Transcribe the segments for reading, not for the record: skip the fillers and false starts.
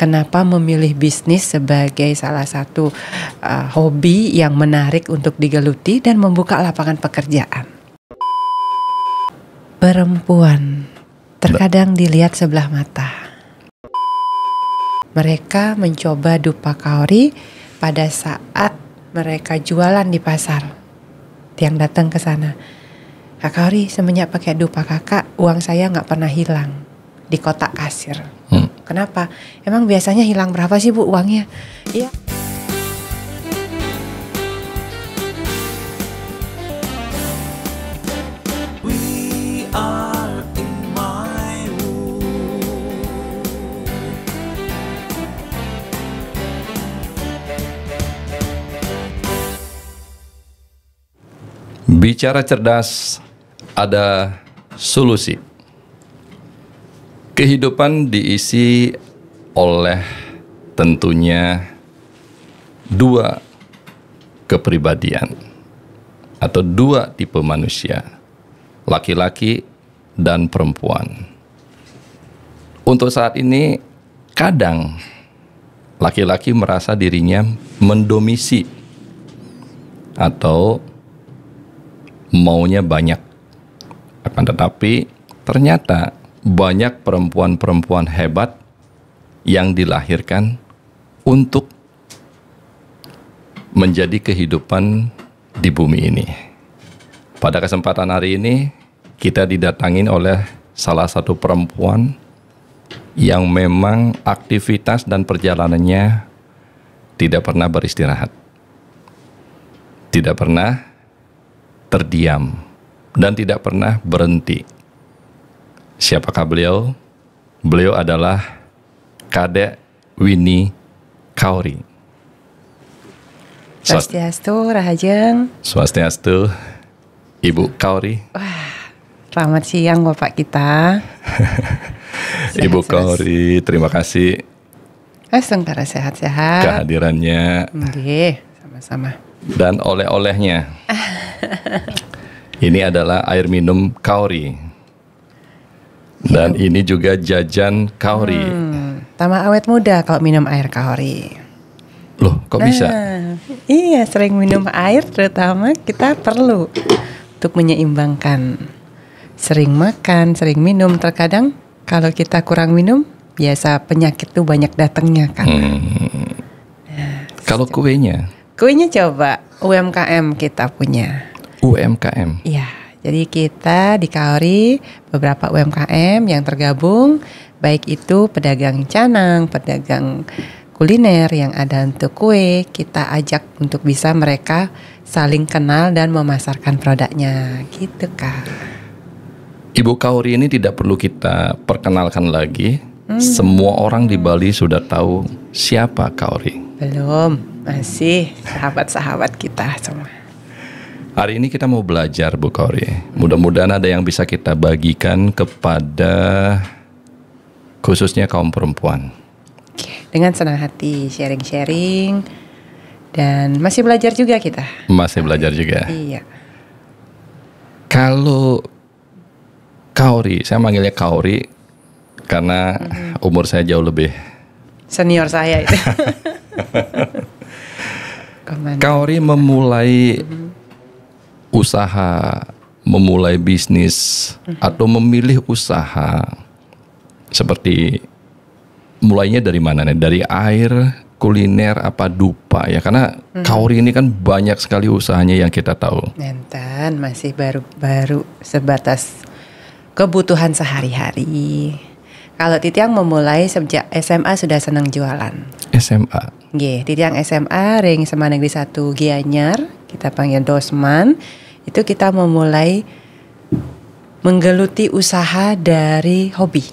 kenapa memilih bisnis sebagai salah satu hobi yang menarik untuk digeluti dan membuka lapangan pekerjaan. Perempuan terkadang dilihat sebelah mata. Mereka mencoba dupa kaori pada saat mereka jualan di pasar. Tiang datang ke sana, Kak Kaori, semenjak pakai dupa kakak, uang saya nggak pernah hilang di kotak kasir. Kenapa? Emang biasanya hilang berapa sih Bu uangnya? Iya. Bicara cerdas, ada solusi. Kehidupan diisi oleh tentunya dua kepribadian atau dua tipe manusia, laki-laki dan perempuan. Untuk saat ini, kadang laki-laki merasa dirinya mendomisi atau maunya banyak. Akan tetapi ternyata banyak perempuan-perempuan hebat yang dilahirkan untuk menjadi kehidupan di bumi ini. Pada kesempatan hari ini kita didatangin oleh salah satu perempuan yang memang aktivitas dan perjalanannya tidak pernah beristirahat, tidak pernah terdiam, dan tidak pernah berhenti. Siapakah beliau? Beliau adalah Kadek Winnie Kaori. Swastiastu, Rahajeng. Swastiastu, Ibu Kaori. Wah, selamat siang Bapak kita. Ibu Kaori, terima kasih. Sementara sehat-sehat. Kehadirannya. Oke, sama-sama. Dan oleh-olehnya. Ini adalah air minum Kaori. Dan ini juga jajan Kaori. Tambah awet muda kalau minum air Kaori. Loh, kok bisa? Iya, sering minum air terutama kita perlu untuk menyeimbangkan. Sering makan, sering minum. Terkadang kalau kita kurang minum, biasa penyakit tuh banyak datangnya kan. Kalau kuenya? Kuenya coba UMKM kita punya. UMKM? Iya, jadi kita di Kaori beberapa UMKM yang tergabung, baik itu pedagang canang, pedagang kuliner yang ada untuk kue, kita ajak untuk bisa mereka saling kenal dan memasarkan produknya, gitu Kak. Ibu Kaori ini tidak perlu kita perkenalkan lagi, semua orang di Bali sudah tahu siapa Kaori. Belum, masih sahabat-sahabat kita semua. Hari ini kita mau belajar Bu Kaori. Mudah-mudahan ada yang bisa kita bagikan kepada khususnya kaum perempuan. Dengan senang hati sharing-sharing. Dan masih belajar juga kita. Masih belajar juga. Iya. Kalau Kaori, saya manggilnya Kaori karena umur saya jauh lebih senior saya itu. Kaori memulai usaha, memulai bisnis atau memilih usaha seperti mulainya dari mana nih? Dari air, kuliner, apa dupa ya? Karena Kaori ini kan banyak sekali usahanya yang kita tahu. Nenten masih baru sebatas kebutuhan sehari-hari. Kalau Titiang memulai sejak SMA sudah senang jualan. SMA? Nggih, Titiang SMA ring SMA Negeri 1 Gianyar, kita panggil Dosman. Itu kita memulai menggeluti usaha dari hobi.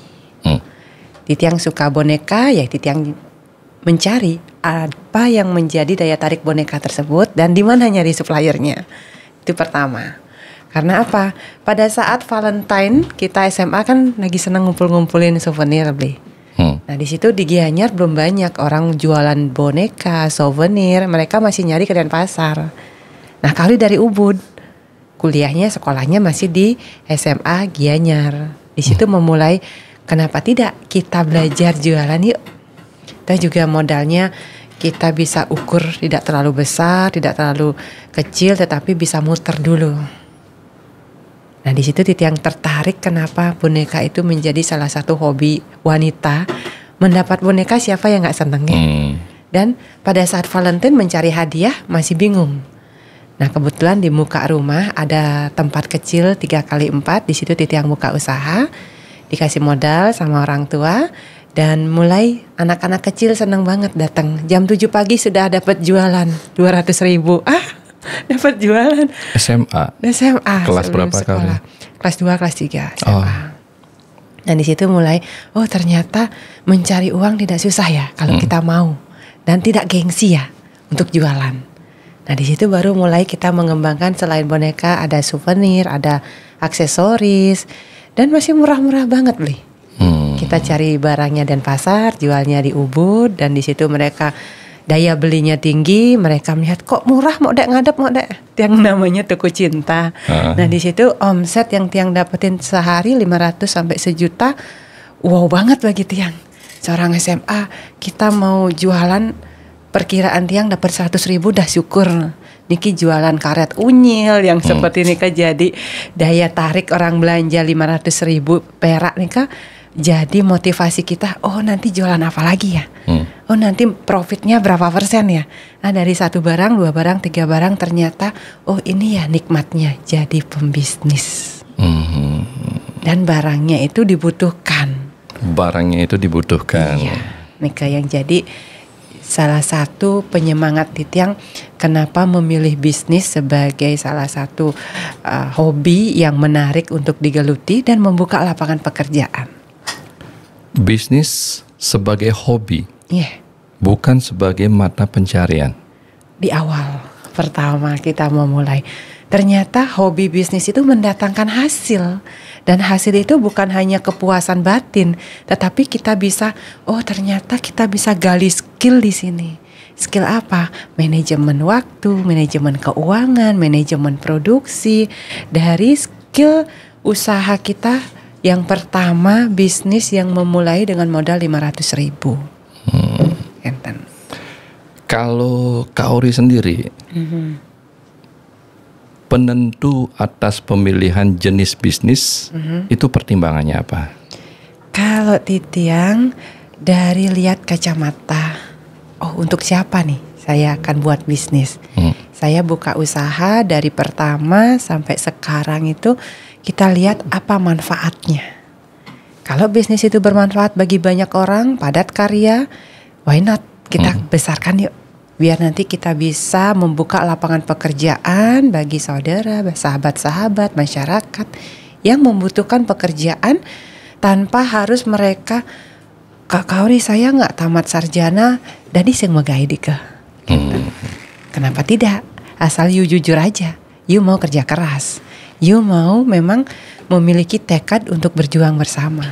Titiang suka boneka, ya Titiang mencari apa yang menjadi daya tarik boneka tersebut dan di mana nyari suppliernya. Itu pertama. Karena apa? Pada saat Valentine kita SMA kan lagi seneng ngumpul-ngumpulin souvenir, Bli. Nah di situ di Gianyar belum banyak orang jualan boneka, souvenir. Mereka masih nyari ke Denpasar. Nah Kaori dari Ubud, kuliahnya sekolahnya masih di SMA Gianyar. Di situ memulai, kenapa tidak kita belajar jualan yuk. Kita juga modalnya kita bisa ukur tidak terlalu besar, tidak terlalu kecil, tetapi bisa muter dulu. Nah di situ Titi yang tertarik kenapa boneka itu menjadi salah satu hobi wanita. Mendapat boneka siapa yang nggak seneng ya? Dan pada saat Valentine mencari hadiah masih bingung. Nah kebetulan di muka rumah ada tempat kecil 3x4. Di situ Titi yang buka usaha, dikasih modal sama orang tua. Dan mulai anak-anak kecil senang banget datang. Jam 7 pagi sudah dapat jualan 200.000. Dapat jualan. SMA. Kelas berapa kali? Kelas 2, kelas 3 SMA. Dan di situ mulai, oh ternyata mencari uang tidak susah ya kalau kita mau. Dan tidak gengsi ya untuk jualan. Nah di situ baru mulai kita mengembangkan selain boneka ada souvenir, ada aksesoris. Dan masih murah-murah banget beli. Kita cari barangnya Denpasar, jualnya di Ubud, dan di situ mereka daya belinya tinggi. Mereka melihat kok murah, mau dek ngadep, mau dek. Yang namanya Tuku Cinta. Nah di situ omset yang Tiang dapetin sehari 500 sampai 1 juta, wow banget bagi Tiang. Seorang SMA kita mau jualan, perkiraan Tiang dapat 100.000 dah syukur. Niki jualan karet unyil yang seperti Nika jadi daya tarik orang belanja 500.000 perak Nika. Jadi motivasi kita, oh nanti jualan apa lagi ya? Oh nanti profitnya berapa persen ya? Nah dari 1 barang, 2 barang, 3 barang ternyata, oh ini ya nikmatnya jadi pembisnis. Dan barangnya itu dibutuhkan. Iya, Nika yang jadi salah satu penyemangat Titiang kenapa memilih bisnis sebagai salah satu hobi yang menarik untuk digeluti dan membuka lapangan pekerjaan. Bisnis sebagai hobi, bukan sebagai mata pencarian. Di awal pertama kita mau mulai, ternyata hobi bisnis itu mendatangkan hasil. Dan hasil itu bukan hanya kepuasan batin, tetapi kita bisa, oh ternyata kita bisa gali skill di sini. Skill apa? Manajemen waktu, manajemen keuangan, manajemen produksi. Dari skill usaha kita yang pertama, bisnis yang memulai dengan modal 500.000. Enten. Kalau Kak Ori sendiri, penentu atas pemilihan jenis bisnis itu pertimbangannya apa? Kalau Titiang dari lihat kacamata, oh untuk siapa nih saya akan buat bisnis. Saya buka usaha dari pertama sampai sekarang itu kita lihat apa manfaatnya. Kalau bisnis itu bermanfaat bagi banyak orang, padat karya, why not? Kita besarkan yuk. Biar nanti kita bisa membuka lapangan pekerjaan bagi saudara, sahabat-sahabat, masyarakat yang membutuhkan pekerjaan tanpa harus mereka, Kak Kauri saya nggak tamat sarjana, dan sing megai dike. Gitu. Kenapa tidak? Asal you jujur aja, you mau kerja keras. You mau memang memiliki tekad untuk berjuang bersama.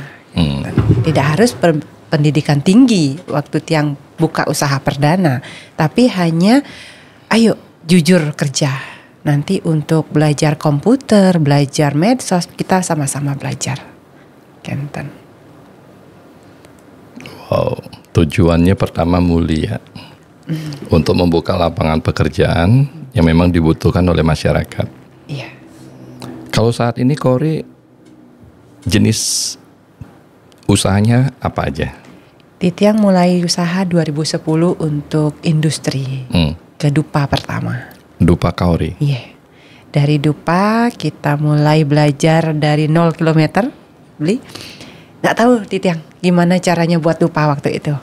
Tidak harus pendidikan tinggi waktu Tiang buka usaha perdana, tapi hanya ayo jujur kerja. Nanti untuk belajar komputer, belajar medsos, kita sama-sama belajar. Kenten. Wow, tujuannya pertama mulia. Untuk membuka lapangan pekerjaan yang memang dibutuhkan oleh masyarakat. Iya. Kalau saat ini Kori jenis usahanya apa aja? Titiang mulai usaha 2010 untuk industri ke dupa pertama. Dupa Kori? Iya. Dari dupa kita mulai belajar dari 0 km beli. Nggak tahu Titiang gimana caranya buat dupa waktu itu.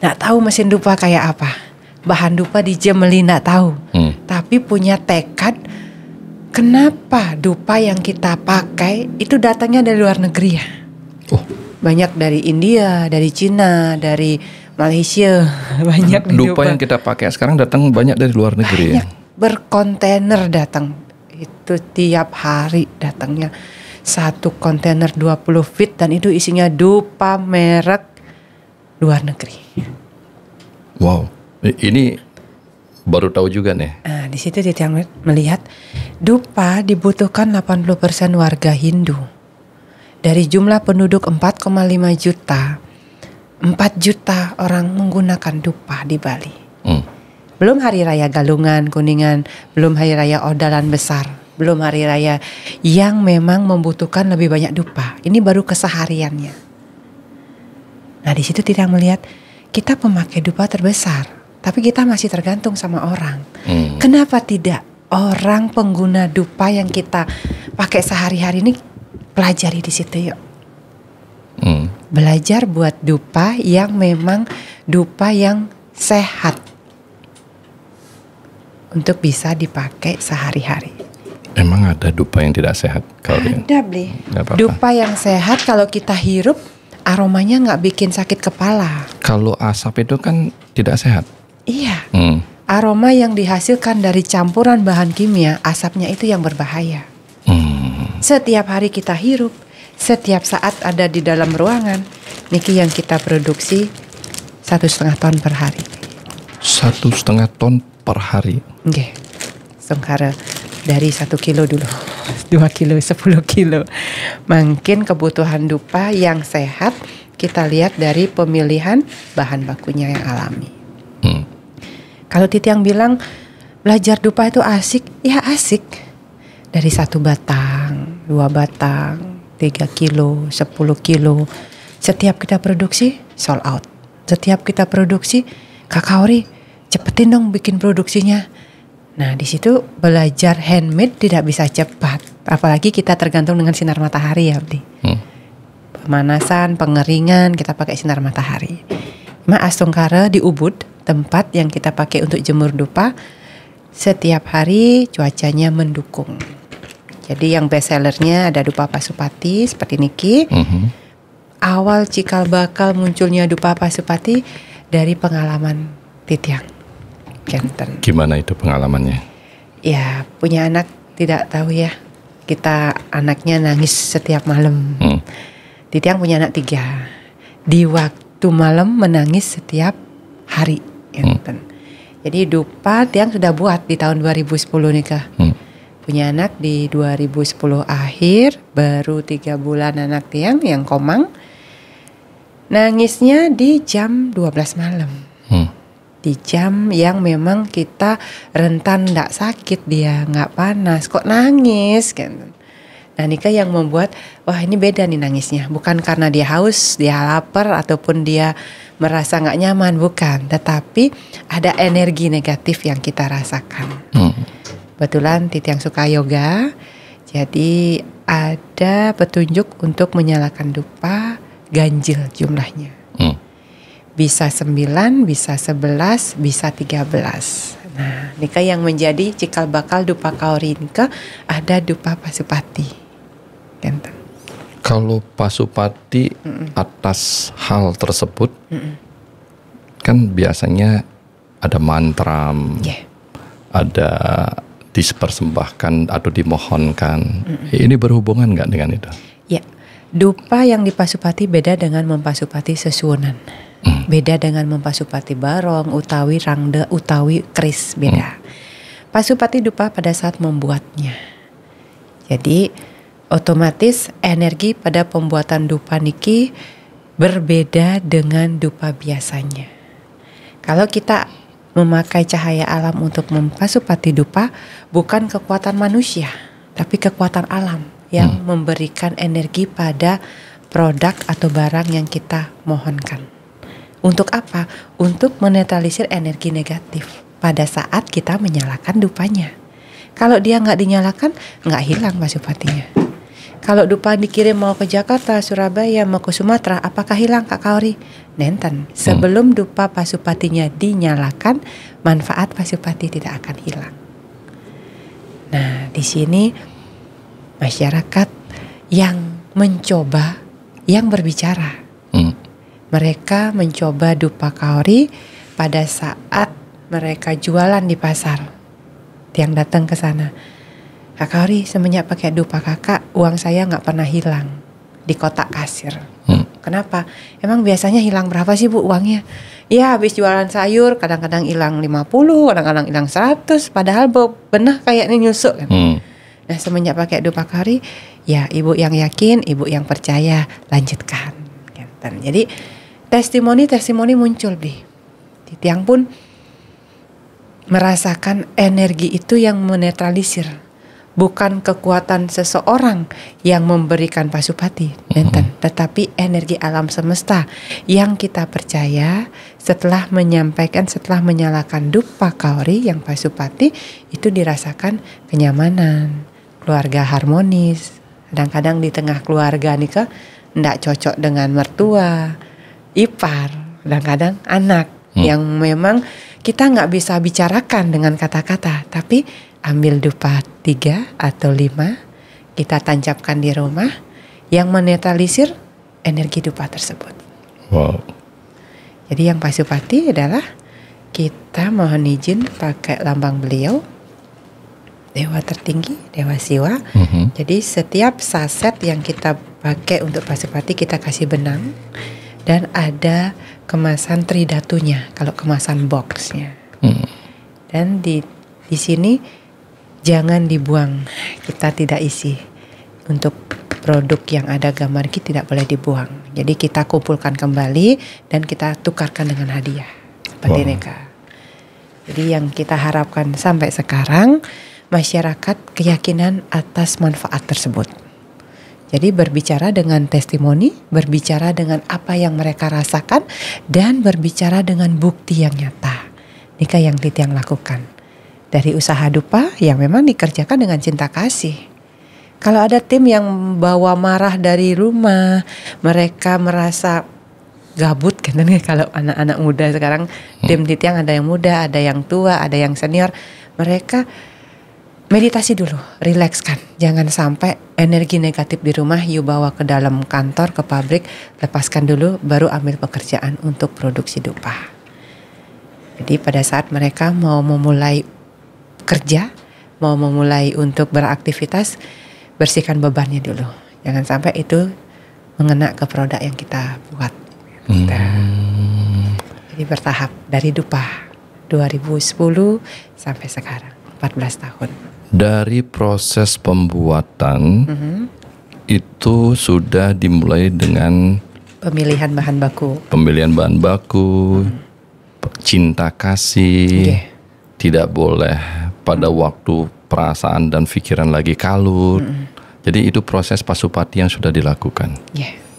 Nggak tahu mesin dupa kayak apa. Bahan dupa di Jemeli nggak tahu. Tapi punya tekad. Kenapa dupa yang kita pakai itu datangnya dari luar negeri ya? Banyak dari India, dari Cina, dari Malaysia, banyak dupa yang kita pakai sekarang datang banyak dari luar negeri ya. Berkontainer datang. Itu tiap hari datangnya 1 kontainer 20 feet dan itu isinya dupa merek luar negeri. Wow, ini baru tahu juga nih. Nah, di situ dia melihat dupa dibutuhkan 80% warga Hindu. Dari jumlah penduduk 4,5 juta, 4 juta orang menggunakan dupa di Bali. Belum hari raya Galungan, Kuningan, belum hari raya Odalan besar, belum hari raya yang memang membutuhkan lebih banyak dupa. Ini baru kesehariannya. Nah di situ tidak melihat kita pemakai dupa terbesar, tapi kita masih tergantung sama orang. Kenapa tidak orang pengguna dupa yang kita pakai sehari-hari ini pelajari di situ yuk. Belajar buat dupa yang memang dupa yang sehat untuk bisa dipakai sehari-hari. Emang ada dupa yang tidak sehat? Ada beli. Dupa yang sehat kalau kita hirup aromanya nggak bikin sakit kepala. Kalau asap itu kan tidak sehat. Iya. Aroma yang dihasilkan dari campuran bahan kimia, asapnya itu yang berbahaya. Setiap hari kita hirup, setiap saat ada di dalam ruangan, niki yang kita produksi 1,5 ton per hari. 1,5 ton per hari. Oke, sengkara dari 1 kilo dulu, 2 kilo, 10 kilo. Mungkin kebutuhan dupa yang sehat kita lihat dari pemilihan bahan bakunya yang alami. Kalau Titiang bilang belajar dupa itu asik, ya asik. Dari 1 batang, 2 batang, 3 kilo, 10 kilo. Setiap kita produksi sold out. Setiap kita produksi, Kak Kaori cepetin dong bikin produksinya. Nah di situ belajar handmade tidak bisa cepat, apalagi kita tergantung dengan sinar matahari ya Abdi. Pemanasan, pengeringan kita pakai sinar matahari. Astungkara di Ubud, tempat yang kita pakai untuk jemur dupa, setiap hari cuacanya mendukung. Jadi yang best sellernya ada dupa Pasupati seperti niki. Awal cikal bakal munculnya dupa Pasupati dari pengalaman Titiang. Kenten. Gimana itu pengalamannya? Ya punya anak tidak tahu ya. Kita anaknya nangis setiap malam. Titiang punya anak 3. Di waktu malam menangis setiap hari. Kenten. Jadi dupa Tiang sudah buat di tahun 2010 nikah. Punya anak di 2010 akhir. Baru 3 bulan anak Tiang yang komang. Nangisnya di jam 12 malam. Di jam yang memang kita rentan nggak sakit, dia nggak panas, kok nangis kan. Nah Nika yang membuat wah ini beda nih nangisnya, bukan karena dia haus, dia lapar ataupun dia merasa nggak nyaman, bukan, tetapi ada energi negatif yang kita rasakan. Kebetulan Titiang suka yoga, jadi ada petunjuk untuk menyalakan dupa ganjil jumlahnya. Bisa 9, bisa 11, bisa 13. Nah, Nika yang menjadi cikal bakal dupa Kaori Nika ada dupa Pasupati. Kenten. Kalau Pasupati atas hal tersebut, kan biasanya ada mantra, ada dipersembahkan atau dimohonkan. Ini berhubungan nggak dengan itu? Ya, dupa yang di Pasupati beda dengan mempasupati sesuwunan. Beda dengan mempasupati barong, utawi, rangda, utawi, kris, beda. Pasupati dupa pada saat membuatnya. Jadi otomatis energi pada pembuatan dupa niki berbeda dengan dupa biasanya. Kalau kita memakai cahaya alam untuk mempasupati dupa, bukan kekuatan manusia, tapi kekuatan alam yang memberikan energi pada produk atau barang yang kita mohonkan. Untuk apa? Untuk menetralisir energi negatif pada saat kita menyalakan dupanya. Kalau dia nggak dinyalakan, nggak hilang Pasupatinya. Kalau dupa dikirim mau ke Jakarta, Surabaya, mau ke Sumatera, apakah hilang Kak Kaori? Nenten. Sebelum dupa Pasupatinya dinyalakan, manfaat Pasupati tidak akan hilang. Nah, di sini masyarakat yang mencoba, yang berbicara. Mereka mencoba dupa Kaori pada saat mereka jualan di pasar. Tiang datang ke sana. Kak Kaori, semenjak pakai dupa kakak, uang saya nggak pernah hilang di kotak kasir. Kenapa? Emang biasanya hilang berapa sih Bu uangnya? Ya habis jualan sayur kadang-kadang hilang 50, kadang-kadang hilang 100. Padahal benah kayaknya nyusuk kan. Nah semenjak pakai dupa Kaori, ya ibu yang yakin, ibu yang percaya, lanjutkan. Jadi testimoni muncul di Tiang pun merasakan energi itu yang menetralisir, bukan kekuatan seseorang yang memberikan pasupati, tetapi energi alam semesta yang kita percaya setelah menyampaikan, setelah menyalakan dupa kaori yang pasupati itu dirasakan kenyamanan, keluarga harmonis. Kadang-kadang di tengah keluarga nih ndak cocok dengan mertua, ipar, kadang-kadang anak yang memang kita nggak bisa bicarakan dengan kata-kata, tapi ambil dupa 3 atau 5 kita tancapkan di rumah yang menetralisir energi dupa tersebut. Wow. Jadi yang pasupati adalah kita mohon izin pakai lambang beliau, Dewa tertinggi, Dewa Siwa. Jadi setiap saset yang kita pakai untuk pasupati kita kasih benang dan ada kemasan tridatunya kalau kemasan boxnya. Dan di sini jangan dibuang, kita tidak isi. Untuk produk yang ada gambar kita tidak boleh dibuang. Jadi kita kumpulkan kembali dan kita tukarkan dengan hadiah seperti neka. Jadi yang kita harapkan sampai sekarang masyarakat keyakinan atas manfaat tersebut. Jadi berbicara dengan testimoni, berbicara dengan apa yang mereka rasakan, dan berbicara dengan bukti yang nyata. Nikah yang Titiang lakukan. Dari usaha dupa yang memang dikerjakan dengan cinta kasih. Kalau ada tim yang bawa marah dari rumah, mereka merasa gabut kan, kalau anak-anak muda sekarang, tim Titiang ada yang muda, ada yang tua, ada yang senior, mereka meditasi dulu, rilekskan. Jangan sampai energi negatif di rumah you bawa ke dalam kantor, ke pabrik, lepaskan dulu, baru ambil pekerjaan untuk produksi dupa. Jadi pada saat mereka mau memulai kerja, mau memulai untuk beraktivitas, bersihkan bebannya dulu. Jangan sampai itu mengena ke produk yang kita buat. Jadi bertahap dari dupa 2010 sampai sekarang 14 tahun. Dari proses pembuatan itu sudah dimulai dengan pemilihan bahan baku. Pemilihan bahan baku, cinta kasih, tidak boleh pada waktu perasaan dan pikiran lagi kalut. Jadi itu proses pasupati yang sudah dilakukan.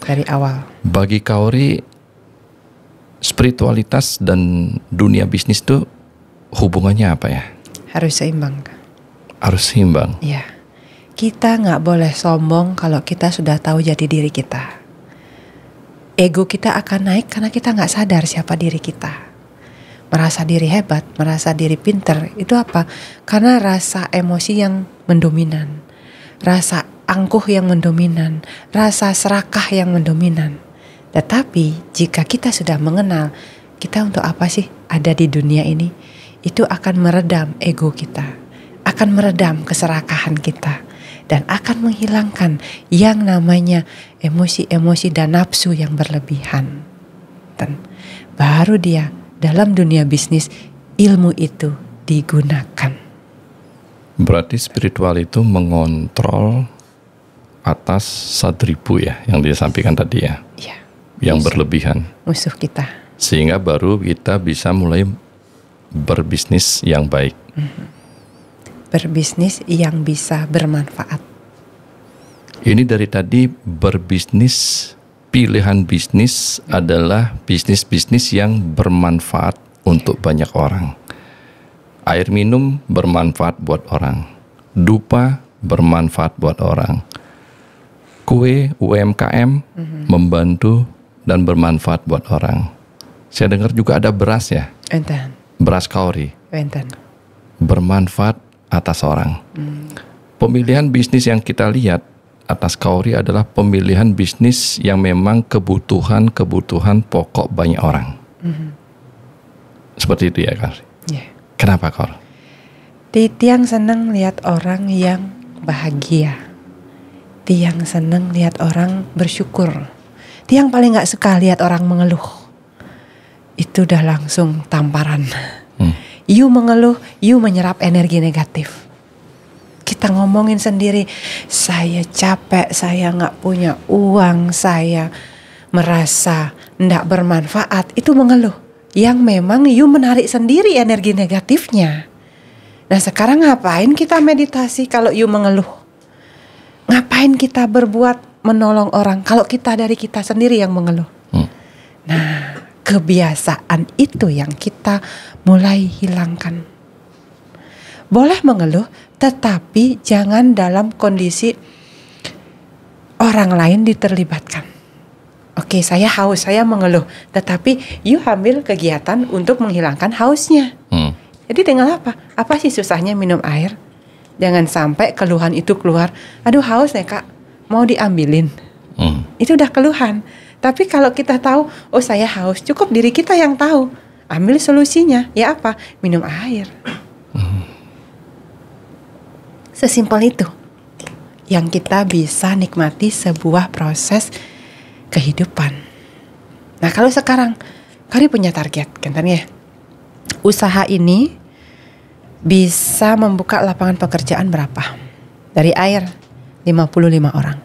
Dari awal. Bagi Kaori, spiritualitas dan dunia bisnis itu hubungannya apa ya? Harus seimbang. Harus seimbang. Iya. Kita nggak boleh sombong kalau kita sudah tahu jati diri kita. Ego kita akan naik karena kita nggak sadar siapa diri kita. Merasa diri hebat, merasa diri pinter, itu apa? Karena rasa emosi yang mendominan, rasa angkuh yang mendominan, rasa serakah yang mendominan. Tetapi jika kita sudah mengenal kita untuk apa sih ada di dunia ini, itu akan meredam ego kita, akan meredam keserakahan kita, dan akan menghilangkan yang namanya emosi-emosi dan nafsu yang berlebihan. Dan baru dia dalam dunia bisnis ilmu itu digunakan. Berarti spiritual itu mengontrol atas sadripu ya, yang disampaikan tadi ya. Iya. Yang berlebihan. Musuh kita. Sehingga baru kita bisa mulai berbisnis yang baik. Berbisnis yang bisa bermanfaat. Ini dari tadi berbisnis, pilihan bisnis adalah bisnis-bisnis yang bermanfaat untuk banyak orang. Air minum bermanfaat buat orang. Dupa bermanfaat buat orang. Kue UMKM membantu dan bermanfaat buat orang. Saya dengar juga ada beras ya. Enten. Beras Kaori. Enten. Bermanfaat atas orang. Pemilihan bisnis yang kita lihat atas Kaori adalah pemilihan bisnis yang memang kebutuhan pokok banyak orang. Seperti itu ya, Kaori. Yeah. Kenapa, Kaori? Titiang senang lihat orang yang bahagia. Tiang senang lihat orang bersyukur. Tiang paling gak suka lihat orang mengeluh. Itu udah langsung tamparan. You mengeluh, you menyerap energi negatif. Kita ngomongin sendiri, saya capek, saya gak punya uang, saya merasa tidak bermanfaat, itu mengeluh. Yang memang you menarik sendiri energi negatifnya. Nah sekarang ngapain kita meditasi kalau you mengeluh? Ngapain kita berbuat menolong orang kalau kita dari kita sendiri yang mengeluh? Nah kebiasaan itu yang kita mulai hilangkan. Boleh mengeluh, tetapi jangan dalam kondisi orang lain diterlibatkan. Oke, saya haus, saya mengeluh, tetapi you ambil kegiatan untuk menghilangkan hausnya. Jadi dengan apa? Apa sih susahnya minum air? Jangan sampai keluhan itu keluar. Aduh haus nih kak, mau diambilin. Itu udah keluhan. Tapi kalau kita tahu, oh saya haus, cukup diri kita yang tahu. Ambil solusinya, ya apa? Minum air. Sesimpel itu yang kita bisa nikmati sebuah proses kehidupan. Nah kalau sekarang Kari punya target kan ya, usaha ini bisa membuka lapangan pekerjaan berapa? Dari air 55 orang.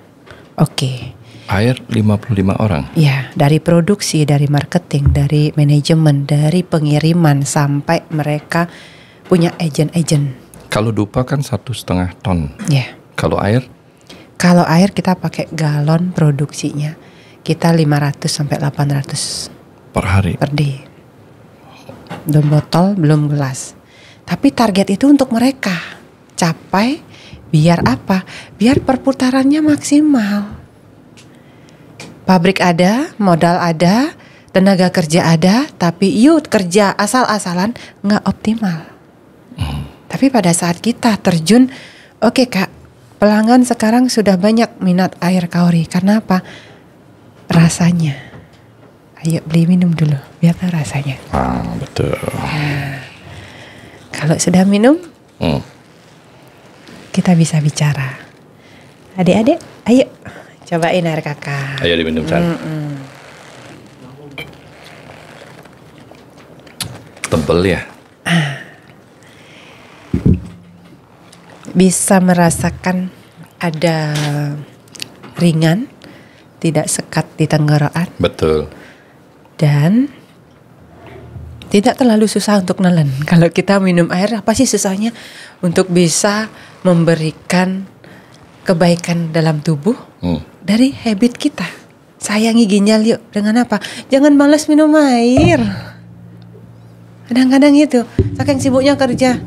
Oke. Air 55 orang? Ya, dari produksi, dari marketing, dari manajemen, dari pengiriman sampai mereka punya agen-agen. Kalau dupa kan 1,5 ton. Ya. Kalau air? Kalau air kita pakai galon produksinya. Kita 500 sampai 800 per hari. Per day. Belum botol, belum gelas. Tapi target itu untuk mereka capai biar apa? Biar perputarannya maksimal. Pabrik ada, modal ada, tenaga kerja ada, tapi youth kerja asal-asalan nggak optimal. Tapi pada saat kita terjun, oke kak, pelanggan sekarang sudah banyak minat air kaori. Karena apa? Rasanya. Ayo beli minum dulu, biar tahu rasanya. Betul. Nah, kalau sudah minum, kita bisa bicara. Adik-adik, ayo cobain air kakak. Ayo diminum Chan. Tebel ya. Bisa merasakan ada ringan, tidak sekat di tenggorokan. Betul. Dan tidak terlalu susah untuk nelen. Kalau kita minum air, apa sih susahnya? Untuk bisa memberikan kebaikan dalam tubuh dari habit kita. Sayangi ginjal yuk. Dengan apa? Jangan malas minum air. Kadang-kadang itu, saking sibuknya kerja.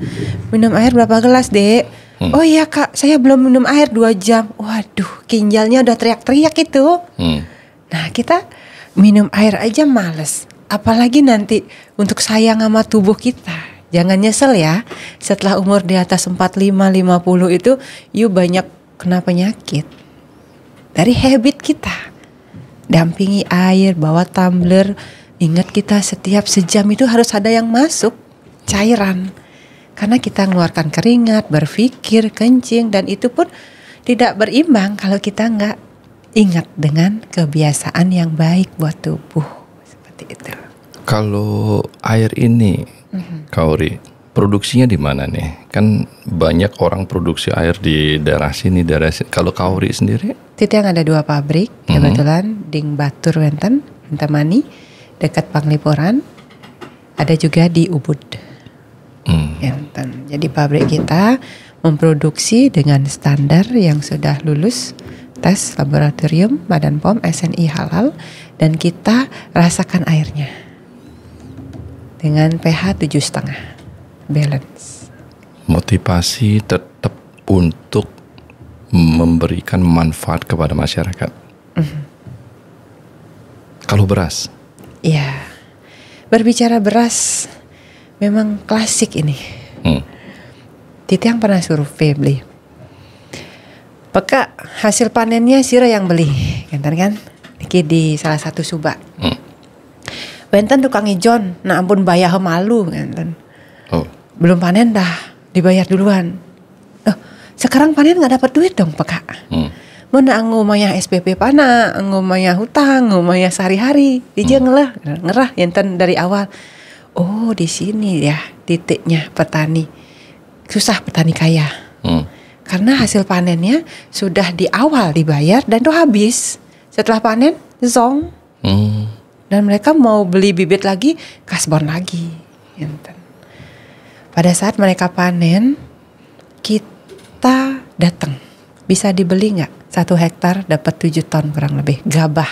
Minum air berapa gelas, Dek? Oh iya kak, saya belum minum air 2 jam. Waduh, ginjalnya udah teriak-teriak itu. Nah kita minum air aja males. Apalagi nanti untuk sayang sama tubuh kita. Jangan nyesel ya. Setelah umur di atas 45-50 itu, you banyak kena penyakit. Dari habit kita. Dampingi air, bawa tumbler. Ingat kita setiap sejam itu harus ada yang masuk. Cairan. Karena kita mengeluarkan keringat, berpikir, kencing, dan itu pun tidak berimbang kalau kita nggak ingat dengan kebiasaan yang baik buat tubuh. Seperti itu. Kalau air ini, Kaori, produksinya di mana nih? Kan banyak orang produksi air di daerah sini, daerah sini. Kalau Kaori sendiri? Titiang ada 2 pabrik, kebetulan Ding Batur Wenten, Intamani, dekat Panglipuran. Ada juga di Ubud. Jadi pabrik kita memproduksi dengan standar yang sudah lulus tes laboratorium Badan POM SNI halal, dan kita rasakan airnya dengan pH 7,5 balance. Motivasi tetap untuk memberikan manfaat kepada masyarakat. Kalau beras? Iya, berbicara beras memang klasik ini. Titi yang pernah survei beli. Peka hasil panennya Sira yang beli, kan? Iki di salah satu subak. Benten tukang ijon, nah ampun bayar malu, kan? Belum panen dah dibayar duluan. Sekarang panen nggak dapat duit dong peka. Mana ngomaya SPP pana, ngomaya hutang, ngomaya sehari-hari, dia ngerah enten dari awal. Oh di sini ya titiknya petani. Susah petani kaya. Karena hasil panennya sudah di awal dibayar dan itu habis. Setelah panen zong. Dan mereka mau beli bibit lagi, kasbon lagi. Enten. Pada saat mereka panen, kita datang. Bisa dibeli nggak? 1 hektar dapat 7 ton kurang lebih. Gabah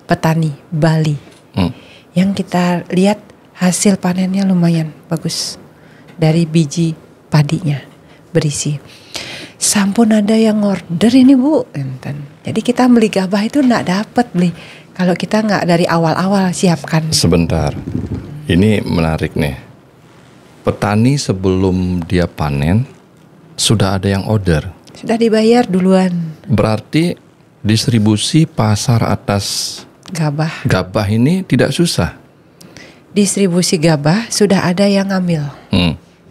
petani Bali. Yang kita lihat hasil panennya lumayan bagus. Dari biji padinya berisi. Sampun ada yang order ini Bu. Enten. Jadi kita beli gabah itu nggak dapat beli. Kalau kita nggak dari awal-awal siapkan. Sebentar, ini menarik nih. Petani sebelum dia panen sudah ada yang order. Sudah dibayar duluan. Berarti distribusi pasar atas gabah ini tidak susah. Distribusi gabah sudah ada yang ngambil.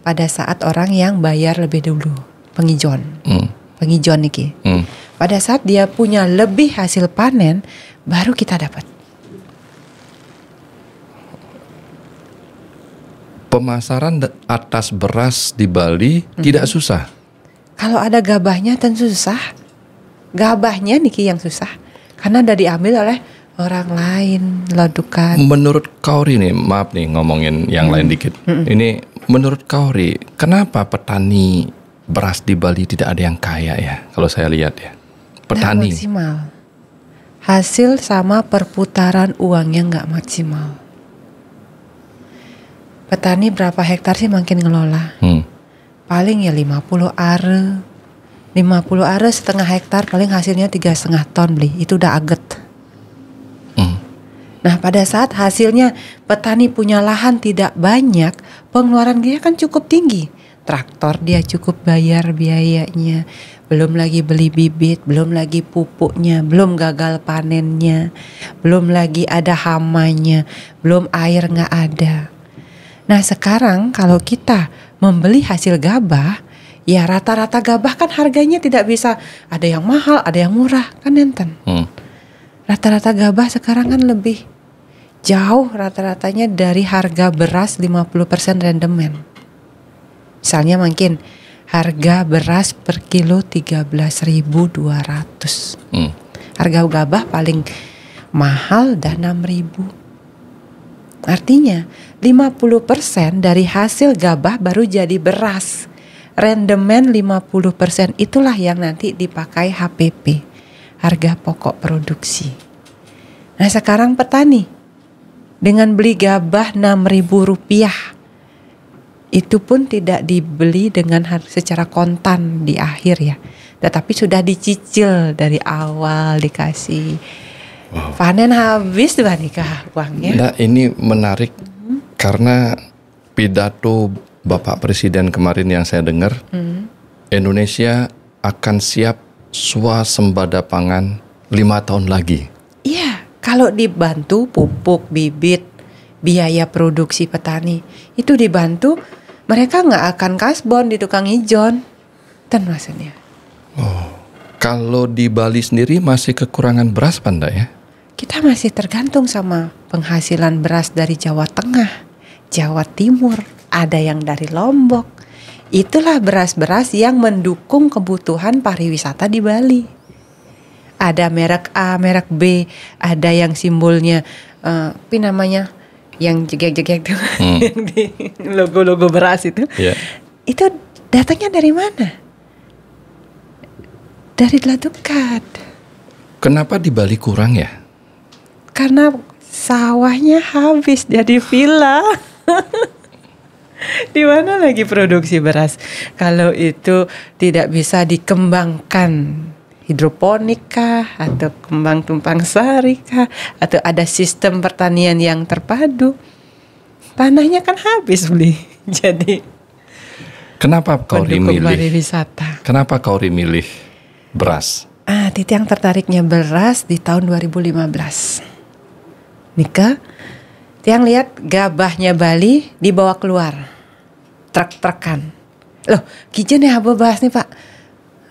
Pada saat orang yang bayar lebih dulu, pengijon. Pengijon niki. Pada saat dia punya lebih hasil panen, baru kita dapat. Pemasaran atas beras di Bali tidak susah. Kalau ada gabahnya tentu susah. Gabahnya niki yang susah. Karena udah diambil oleh orang lain, ladukan. Menurut Kauri nih, maaf nih ngomongin yang lain dikit. Ini menurut Kauri, kenapa petani beras di Bali tidak ada yang kaya ya? Kalau saya lihat ya, petani. Nggak maksimal. Hasil sama perputaran uangnya nggak maksimal. Petani berapa hektar sih makin ngelola? Paling ya 50 are. 50 are setengah hektar paling hasilnya 3,5 ton beli. Itu udah aget. Nah pada saat hasilnya petani punya lahan tidak banyak, pengeluaran dia kan cukup tinggi. Traktor dia cukup bayar biayanya, belum lagi beli bibit, belum lagi pupuknya, belum gagal panennya, belum lagi ada hamanya, belum air nggak ada. Nah sekarang kalau kita membeli hasil gabah, ya rata-rata gabah kan harganya tidak bisa, ada yang mahal, ada yang murah, kan enten. Rata-rata gabah sekarang kan lebih jauh rata-ratanya dari harga beras 50% rendemen. Misalnya mungkin harga beras per kilo 13.200. Harga gabah paling mahal dah 6.000. Artinya 50% dari hasil gabah baru jadi beras. Rendemen 50% itulah yang nanti dipakai HPP. Harga pokok produksi. Nah sekarang petani dengan beli gabah 6.000 rupiah, itu pun tidak dibeli dengan secara kontan di akhir ya, tetapi sudah dicicil dari awal dikasih. Panen habis tuh nikah uangnya. Nah ini menarik karena pidato Bapak Presiden kemarin yang saya dengar, Indonesia akan siap swasembada pangan 5 tahun lagi. Iya, kalau dibantu pupuk, bibit, biaya produksi petani itu dibantu, mereka nggak akan kasbon di tukang ijon, dan maksudnya. Kalau di Bali sendiri masih kekurangan beras Panda ya? Kita masih tergantung sama penghasilan beras dari Jawa Tengah, Jawa Timur, ada yang dari Lombok. Itulah beras-beras yang mendukung kebutuhan pariwisata di Bali. Ada merek A, merek B, ada yang simbolnya apa namanya, yang jegek-jegek tuh, yang di logo-logo beras itu. Itu datangnya dari mana? Dari Ladukat. Kenapa di Bali kurang ya? Karena sawahnya habis jadi villa. Di mana lagi produksi beras? Kalau itu tidak bisa dikembangkan, hidroponik kah, atau kembang tumpang sari kah, atau ada sistem pertanian yang terpadu, tanahnya kan habis beli. Jadi kenapa Kauri milih? Pariwisata. Kenapa Kauri milih beras? Titik yang tertariknya beras di tahun 2015. Nika, Tiang lihat gabahnya Bali dibawa keluar, truk-trukan. Loh, kijen ya apa bahas nih Pak?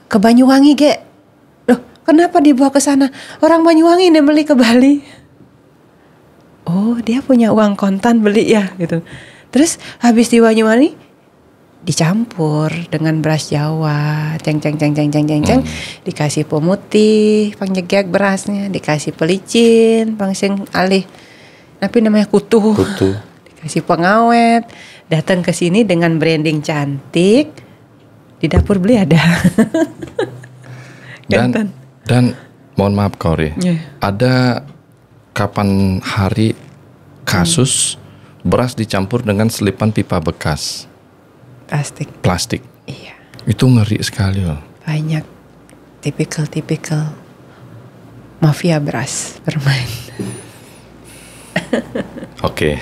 Ke Banyuwangi ge. Loh, kenapa dibawa ke sana? Orang Banyuwangi nih beli ke Bali. Oh, dia punya uang kontan beli ya gitu. Terus habis di Banyuwangi dicampur dengan beras Jawa, ceng, dikasih pemutih, pangjegek berasnya, dikasih pelicin, pangsing alih, tapi namanya kutu, dikasih pengawet, datang ke sini dengan branding cantik, di dapur beli ada. Dan mohon maaf Kaori, ada kapan hari kasus beras dicampur dengan selipan pipa bekas plastik. Iya. Itu ngeri sekali loh. Banyak tipikal mafia beras bermain. Oke,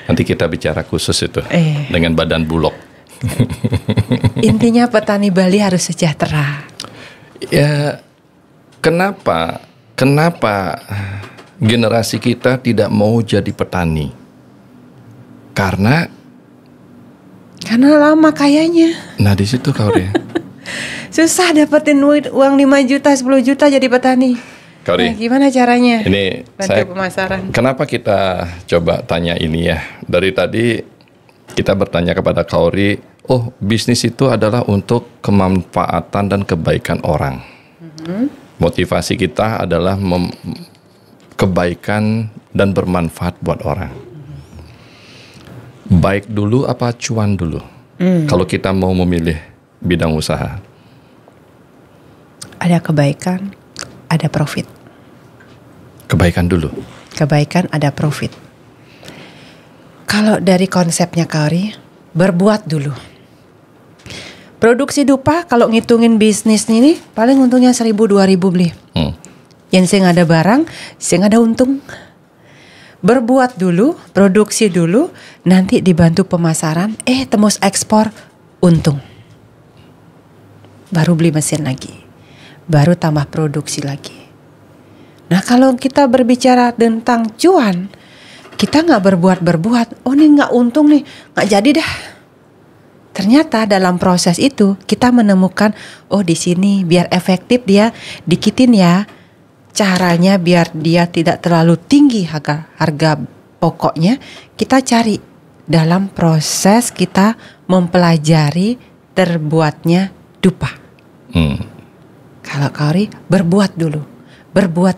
nanti kita bicara khusus itu dengan Badan Bulog. Intinya petani Bali harus sejahtera. Ya, kenapa generasi kita tidak mau jadi petani? Karena lama kayaknya. Nah di situ Kaori. Susah dapetin uang 5 juta, 10 juta jadi petani. Kaori, nah, gimana caranya? Ini bantu pemasaran. Kenapa kita coba tanya ini ya? Dari tadi kita bertanya kepada Kaori, bisnis itu adalah untuk kemanfaatan dan kebaikan orang. Motivasi kita adalah kebaikan dan bermanfaat buat orang. Baik dulu apa cuan dulu? Kalau kita mau memilih bidang usaha. Ada kebaikan, ada profit. Kebaikan dulu. Kebaikan ada profit. Kalau dari konsepnya Kaori, berbuat dulu. Produksi dupa kalau ngitungin bisnis ini paling untungnya 1.000-2.000 beli. Yang sing ada barang, sing ada untung. Berbuat dulu, produksi dulu, nanti dibantu pemasaran, tembus ekspor, untung. Baru beli mesin lagi, baru tambah produksi lagi. Nah kalau kita berbicara tentang cuan, kita nggak berbuat, ini nggak untung nih, nggak jadi dah. Ternyata dalam proses itu kita menemukan, di sini biar efektif dia dikitin ya. Caranya biar dia tidak terlalu tinggi harga pokoknya, kita cari dalam proses kita mempelajari terbuatnya dupa. Kalau Kaori berbuat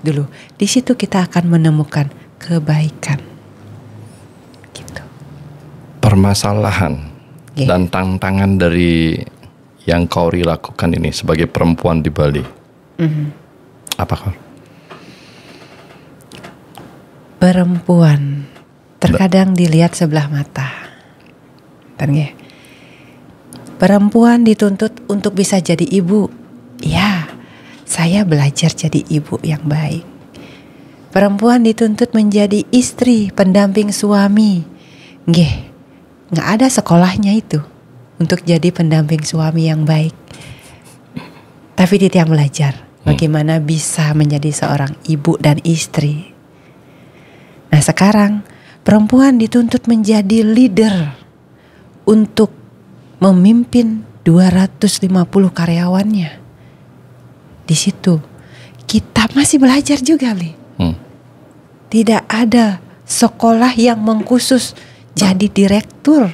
dulu, di situ kita akan menemukan kebaikan. Gitu. Permasalahan dan tantangan dari yang Kaori lakukan ini sebagai perempuan di Bali, apa Kaori? Perempuan terkadang dilihat sebelah mata. Perempuan dituntut untuk bisa jadi ibu. Ya, saya belajar jadi ibu yang baik. Perempuan dituntut menjadi istri, pendamping suami. Nggak ada sekolahnya itu untuk jadi pendamping suami yang baik. Tapi dia belajar bagaimana bisa menjadi seorang ibu dan istri. Nah sekarang perempuan dituntut menjadi leader untuk memimpin 250 karyawannya. Di situ kita masih belajar juga, Li. Tidak ada sekolah yang mengkhusus jadi direktur.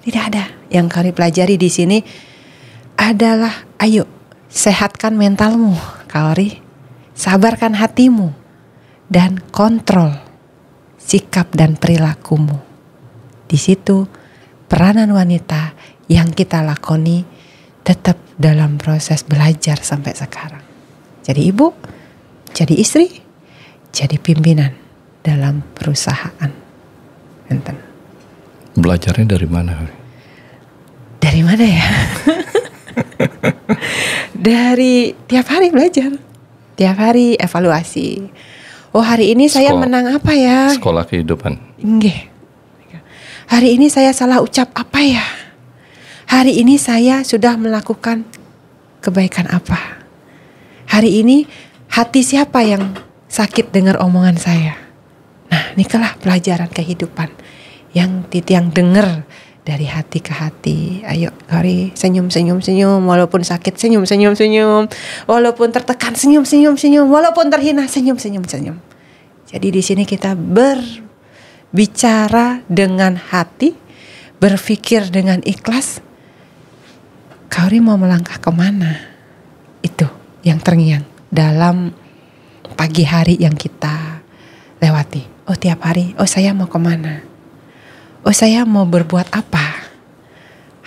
Tidak ada. Yang kami pelajari di sini adalah ayo sehatkan mentalmu, Kaori. Sabarkan hatimu. Dan kontrol sikap dan perilakumu. Di situ peranan wanita yang kita lakoni tetap dalam proses belajar sampai sekarang. Jadi ibu, jadi istri, jadi pimpinan dalam perusahaan. Enten. Belajarnya dari mana? Dari mana ya? Dari tiap hari belajar. Tiap hari evaluasi. Hari ini saya menang apa ya? Sekolah kehidupan. Nggih. Hari ini saya salah ucap apa ya? Hari ini saya sudah melakukan kebaikan apa? Hari ini hati siapa yang sakit dengar omongan saya? Nah, inilah pelajaran kehidupan yang dengar dari hati ke hati. Ayo, Kaori, senyum. Walaupun sakit, senyum. Walaupun tertekan, senyum. Walaupun terhina, senyum. Jadi di sini kita berbicara dengan hati, berpikir dengan ikhlas, Kaori mau melangkah kemana? Itu yang terngiang dalam pagi hari yang kita lewati. Oh tiap hari, oh saya mau kemana? Oh saya mau berbuat apa?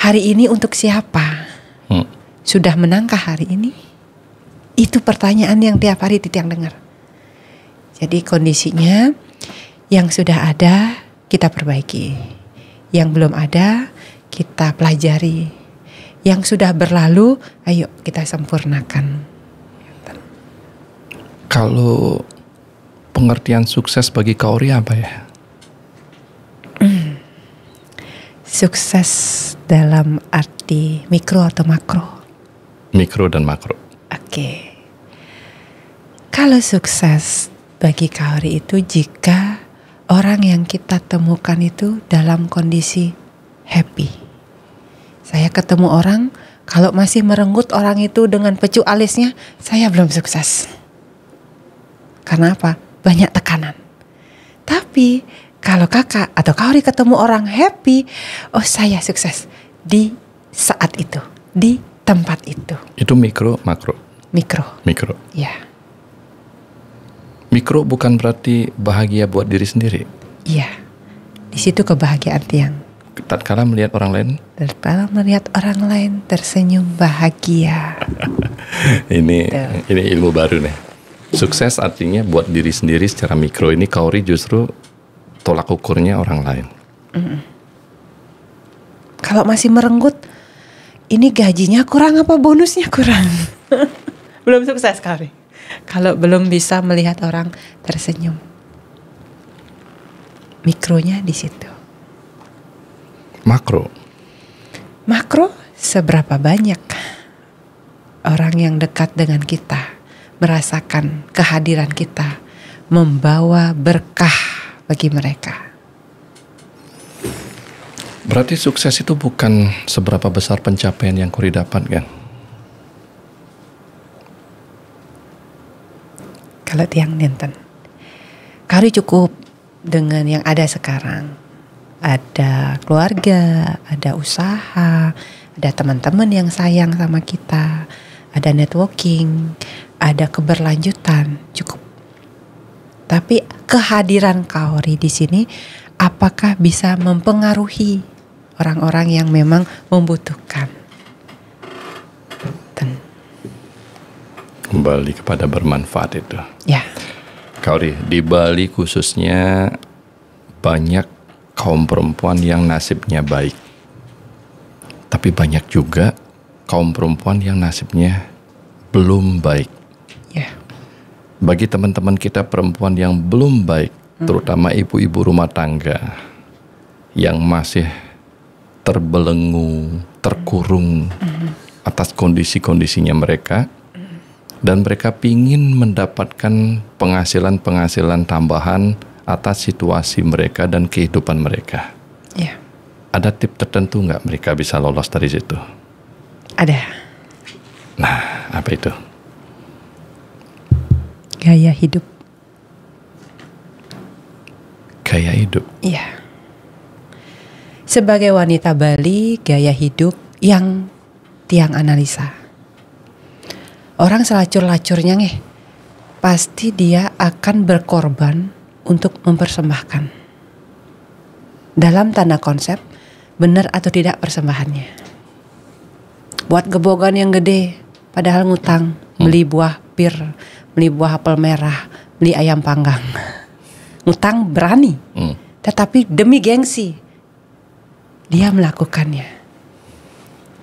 Hari ini untuk siapa? Sudah menangkah hari ini? Itu pertanyaan yang tiap hari Titiang dengar. Jadi kondisinya yang sudah ada kita perbaiki, yang belum ada kita pelajari, yang sudah berlalu ayo kita sempurnakan. Kalau pengertian sukses bagi Kaori apa ya? Sukses dalam arti mikro atau makro? Mikro dan makro. Oke. Kalau sukses bagi Kaori itu jika orang yang kita temukan itu dalam kondisi happy. Saya ketemu orang, kalau masih merenggut orang itu dengan pecu alisnya, saya belum sukses. Karena apa? Banyak tekanan. Tapi kalau kakak atau Kaori ketemu orang happy, oh saya sukses di saat itu, di tempat itu. Itu mikro, makro? Mikro. Mikro. Ya. Mikro bukan berarti bahagia buat diri sendiri. Iya. Di situ kebahagiaan Tiang. Tatkala melihat orang lain. Tatkala melihat orang lain tersenyum bahagia. ini ilmu baru nih. Sukses artinya buat diri sendiri secara mikro. Ini Kaori justru tolak ukurnya orang lain. Kalau masih merenggut, ini gajinya kurang apa bonusnya kurang? Belum sukses Kaori. Kalau belum bisa melihat orang tersenyum, mikronya di situ. Makro. Makro, seberapa banyak orang yang dekat dengan kita merasakan kehadiran kita, membawa berkah bagi mereka. Berarti sukses itu bukan seberapa besar pencapaian yang Kaori dapatkan. Kalau Tiang nenten, Kaori cukup dengan yang ada sekarang. Ada keluarga, ada usaha, ada teman-teman yang sayang sama kita, ada networking, ada keberlanjutan, cukup. Tapi kehadiran Kaori di sini apakah bisa mempengaruhi orang-orang yang memang membutuhkan? Kembali kepada bermanfaat itu. Ya. Kaori, di Bali khususnya banyak kaum perempuan yang nasibnya baik. Tapi banyak juga kaum perempuan yang nasibnya belum baik. Ya. Bagi teman-teman kita perempuan yang belum baik, terutama ibu-ibu rumah tangga yang masih terbelenggu, terkurung atas kondisi-kondisinya mereka, dan mereka pingin mendapatkan penghasilan-penghasilan tambahan atas situasi mereka dan kehidupan mereka. Ya. Ada tips tertentu nggak mereka bisa lolos dari situ? Ada. Nah, apa itu? Gaya hidup. Gaya hidup. Iya. Sebagai wanita Bali, gaya hidup yang Tiang analisa. Orang selacur-lacurnya pasti dia akan berkorban untuk mempersembahkan. Dalam tanda konsep, benar atau tidak persembahannya. Buat gebogan yang gede, padahal ngutang, beli buah pir, beli buah apel merah, beli ayam panggang. Ngutang berani, tetapi demi gengsi, dia melakukannya.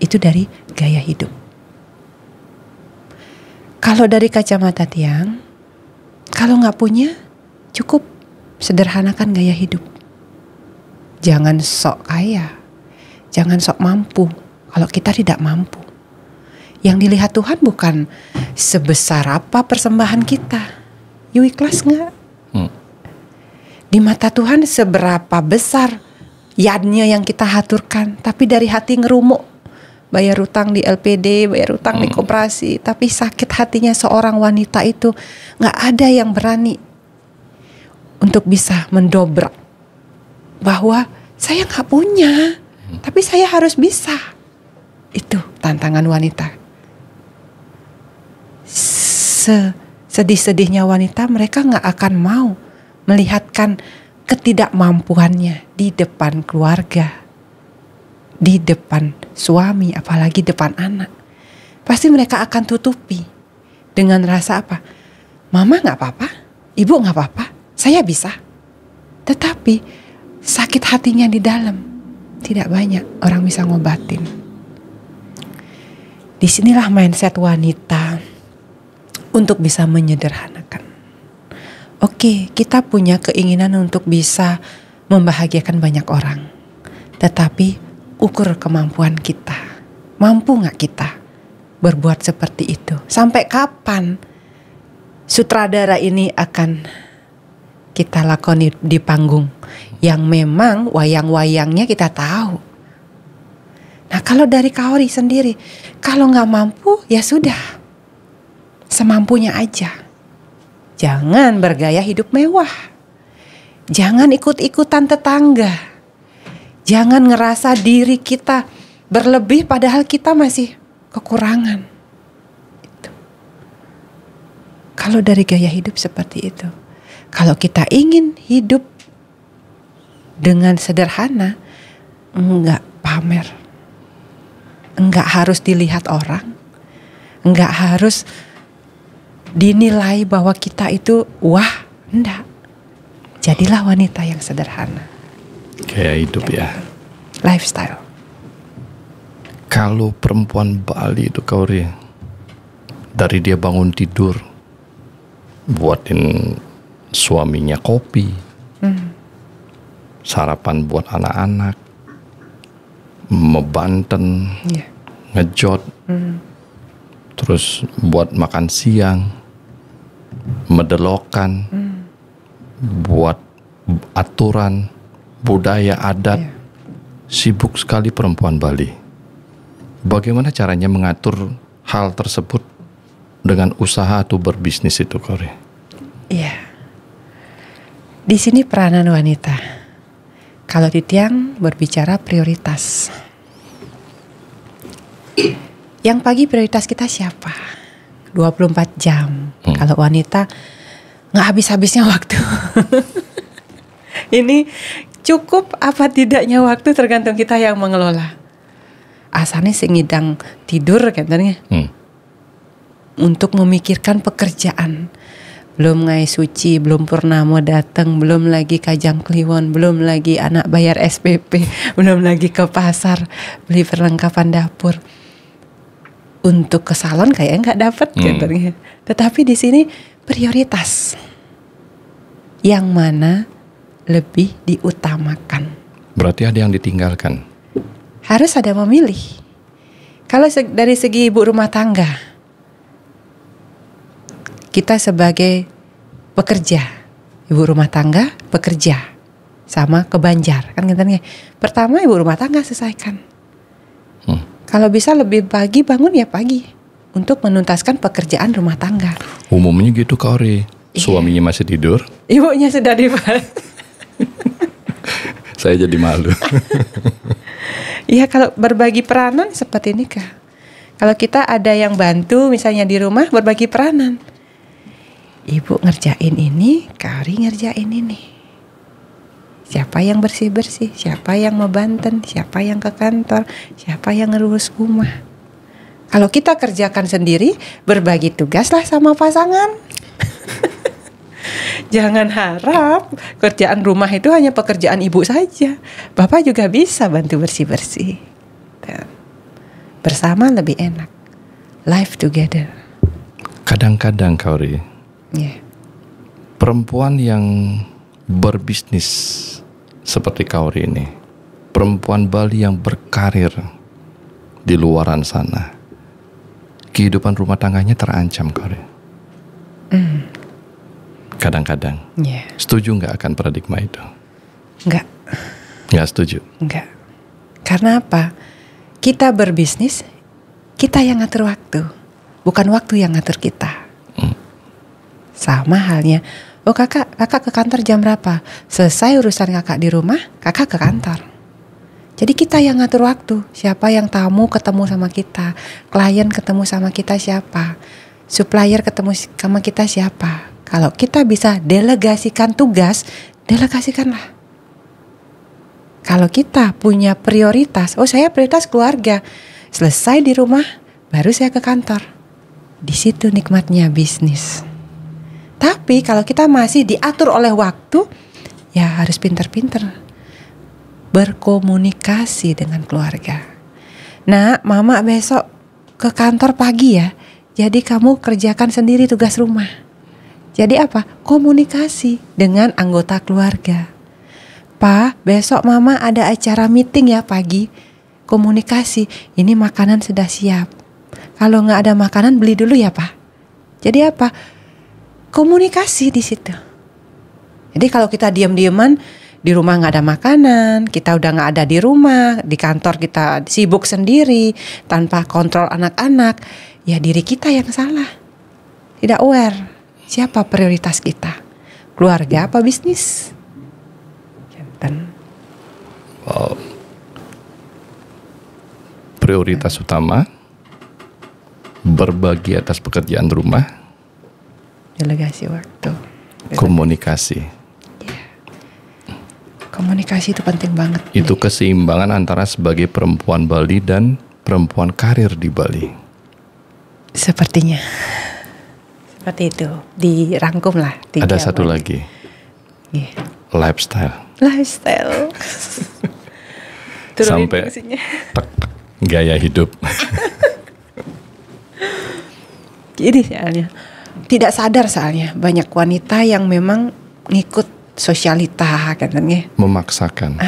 Itu dari gaya hidup. Kalau dari kacamata Tiang, kalau nggak punya, cukup sederhanakan gaya hidup. Jangan sok kaya, jangan sok mampu. Kalau kita tidak mampu, yang dilihat Tuhan bukan sebesar apa persembahan kita. You ikhlas nggak? Di mata Tuhan seberapa besar yadnya yang kita haturkan, tapi dari hati ngerumuk. Bayar utang di LPD, bayar utang di koperasi, tapi sakit hatinya seorang wanita itu nggak ada yang berani untuk bisa mendobrak bahwa saya nggak punya, Tapi saya harus bisa. Itu tantangan wanita. Sedih-sedihnya wanita, mereka gak akan mau melihatkan ketidakmampuannya di depan keluarga, di depan suami, apalagi depan anak. Pasti mereka akan tutupi dengan rasa apa? Mama gak apa-apa, ibu gak apa-apa, saya bisa. Tetapi sakit hatinya di dalam tidak banyak orang bisa ngobatin. Disinilah mindset wanita untuk bisa menyederhanakan. Oke, kita punya keinginan untuk bisa membahagiakan banyak orang. Tetapi ukur kemampuan kita. Mampu gak kita berbuat seperti itu? Sampai kapan sutradara ini akan kita lakoni di panggung yang memang wayang-wayangnya kita tahu. Nah, kalau dari Kaori sendiri, kalau gak mampu ya sudah, semampunya aja. Jangan bergaya hidup mewah. Jangan ikut-ikutan tetangga. Jangan ngerasa diri kita berlebih padahal kita masih kekurangan. Itu. Kalau dari gaya hidup seperti itu. Kalau kita ingin hidup dengan sederhana, enggak pamer. Enggak harus dilihat orang. Enggak harus dinilai bahwa kita itu wah, enggak. Jadilah wanita yang sederhana. Gaya hidup ya. Lifestyle. Kalau perempuan Bali itu Kaori, dari dia bangun tidur, buatin suaminya kopi, sarapan buat anak-anak, mebanten, ngejot, terus buat makan siang, medelokan, buat aturan, budaya adat, sibuk sekali perempuan Bali. Bagaimana caranya mengatur hal tersebut dengan usaha atau berbisnis itu, Kaori? Iya. Di sini peranan wanita. Kalau di Tiang berbicara prioritas. Yang pagi prioritas kita siapa? 24 jam. Kalau wanita nggak habis-habisnya waktu. Ini cukup apa tidaknya waktu tergantung kita yang mengelola. Asalnya sengidang tidur katanya. Untuk memikirkan pekerjaan. Belum ngai suci, belum purnama datang, belum lagi kajang kliwon, belum lagi anak bayar SPP, belum lagi ke pasar beli perlengkapan dapur. Untuk ke salon kayaknya nggak dapet katanya. Tetapi di sini prioritas yang mana lebih diutamakan. Berarti ada yang ditinggalkan. Harus ada memilih. Kalau dari segi ibu rumah tangga, kita sebagai pekerja, ibu rumah tangga, pekerja, sama ke Banjar kan katanya. Pertama ibu rumah tangga selesaikan. Kalau bisa lebih pagi bangun ya pagi untuk menuntaskan pekerjaan rumah tangga. Umumnya gitu Kaori. Suaminya masih tidur, ibunya sudah di saya jadi malu. Iya, kalau berbagi peranan seperti ini kah? Kalau kita ada yang bantu misalnya di rumah, berbagi peranan. Ibu ngerjain ini, Kaori ngerjain ini. Siapa yang bersih-bersih, siapa yang membanten, siapa yang ke kantor, siapa yang ngurus rumah. Kalau kita kerjakan sendiri, berbagi tugaslah sama pasangan. Jangan harap kerjaan rumah itu hanya pekerjaan ibu saja. Bapak juga bisa bantu bersih-bersih. Bersama lebih enak. Life together. Kadang-kadang Kaori, perempuan yang berbisnis seperti Kaori ini, perempuan Bali yang berkarir di luaran sana, kehidupan rumah tangganya terancam Kaori. Kadang-kadang. Setuju nggak akan paradigma itu? Nggak setuju? Nggak. Karena apa? Kita berbisnis, kita yang ngatur waktu, bukan waktu yang ngatur kita. Sama halnya, oh kakak ke kantor jam berapa? Selesai urusan kakak di rumah, kakak ke kantor. Jadi kita yang ngatur waktu. Siapa yang tamu ketemu sama kita, klien ketemu sama kita siapa, supplier ketemu sama kita siapa. Kalau kita bisa delegasikan tugas, delegasikanlah. Kalau kita punya prioritas, saya prioritas keluarga, selesai di rumah, baru saya ke kantor. Di situ nikmatnya bisnis. Tapi kalau kita masih diatur oleh waktu, ya harus pinter-pinter berkomunikasi dengan keluarga. Nah, mama besok ke kantor pagi ya, jadi kamu kerjakan sendiri tugas rumah. Jadi apa? Komunikasi dengan anggota keluarga. Pa, besok mama ada acara meeting ya pagi. Komunikasi, ini makanan sudah siap. Kalau nggak ada makanan beli dulu ya Pa. Jadi apa? Komunikasi di situ. Jadi kalau kita diam-diaman, di rumah nggak ada makanan, kita udah nggak ada di rumah, di kantor kita sibuk sendiri, tanpa kontrol anak-anak, ya diri kita yang salah. Tidak aware. Siapa prioritas kita? Keluarga apa bisnis? Wow. Prioritas utama berbagi atas pekerjaan rumah, delegasi waktu, komunikasi. Komunikasi itu penting banget. Itu keseimbangan antara sebagai perempuan Bali dan perempuan karir di Bali. Sepertinya. Seperti itu, dirangkum lah. Ada satu lagi, lifestyle. Sampai tek, gaya hidup. Jadi soalnya tidak sadar banyak wanita yang memang ngikut sosialita katanya. Memaksakan.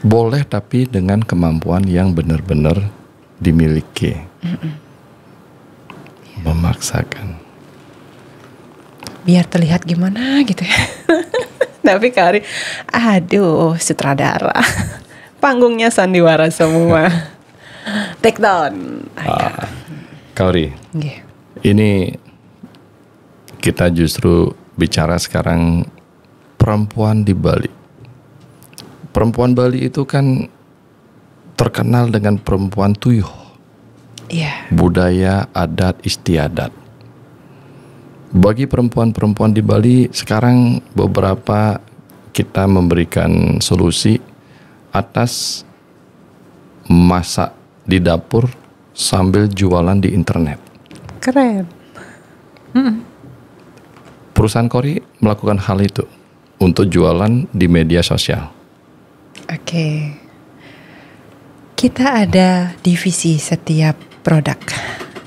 Boleh tapi dengan kemampuan yang benar-benar dimiliki. Memaksakan. Biar terlihat gimana gitu ya. Tapi Kari, aduh sutradara. Panggungnya sandiwara semua. Take down. Kauri, ini kita justru bicara sekarang perempuan di Bali. Perempuan Bali itu kan terkenal dengan perempuan tuyuh. Iya. Budaya, adat, istiadat. Bagi perempuan-perempuan di Bali sekarang beberapa kita memberikan solusi atas masak di dapur sambil jualan di internet. Keren. Perusahaan Kori melakukan hal itu untuk jualan di media sosial. Oke. Kita ada divisi setiap produk.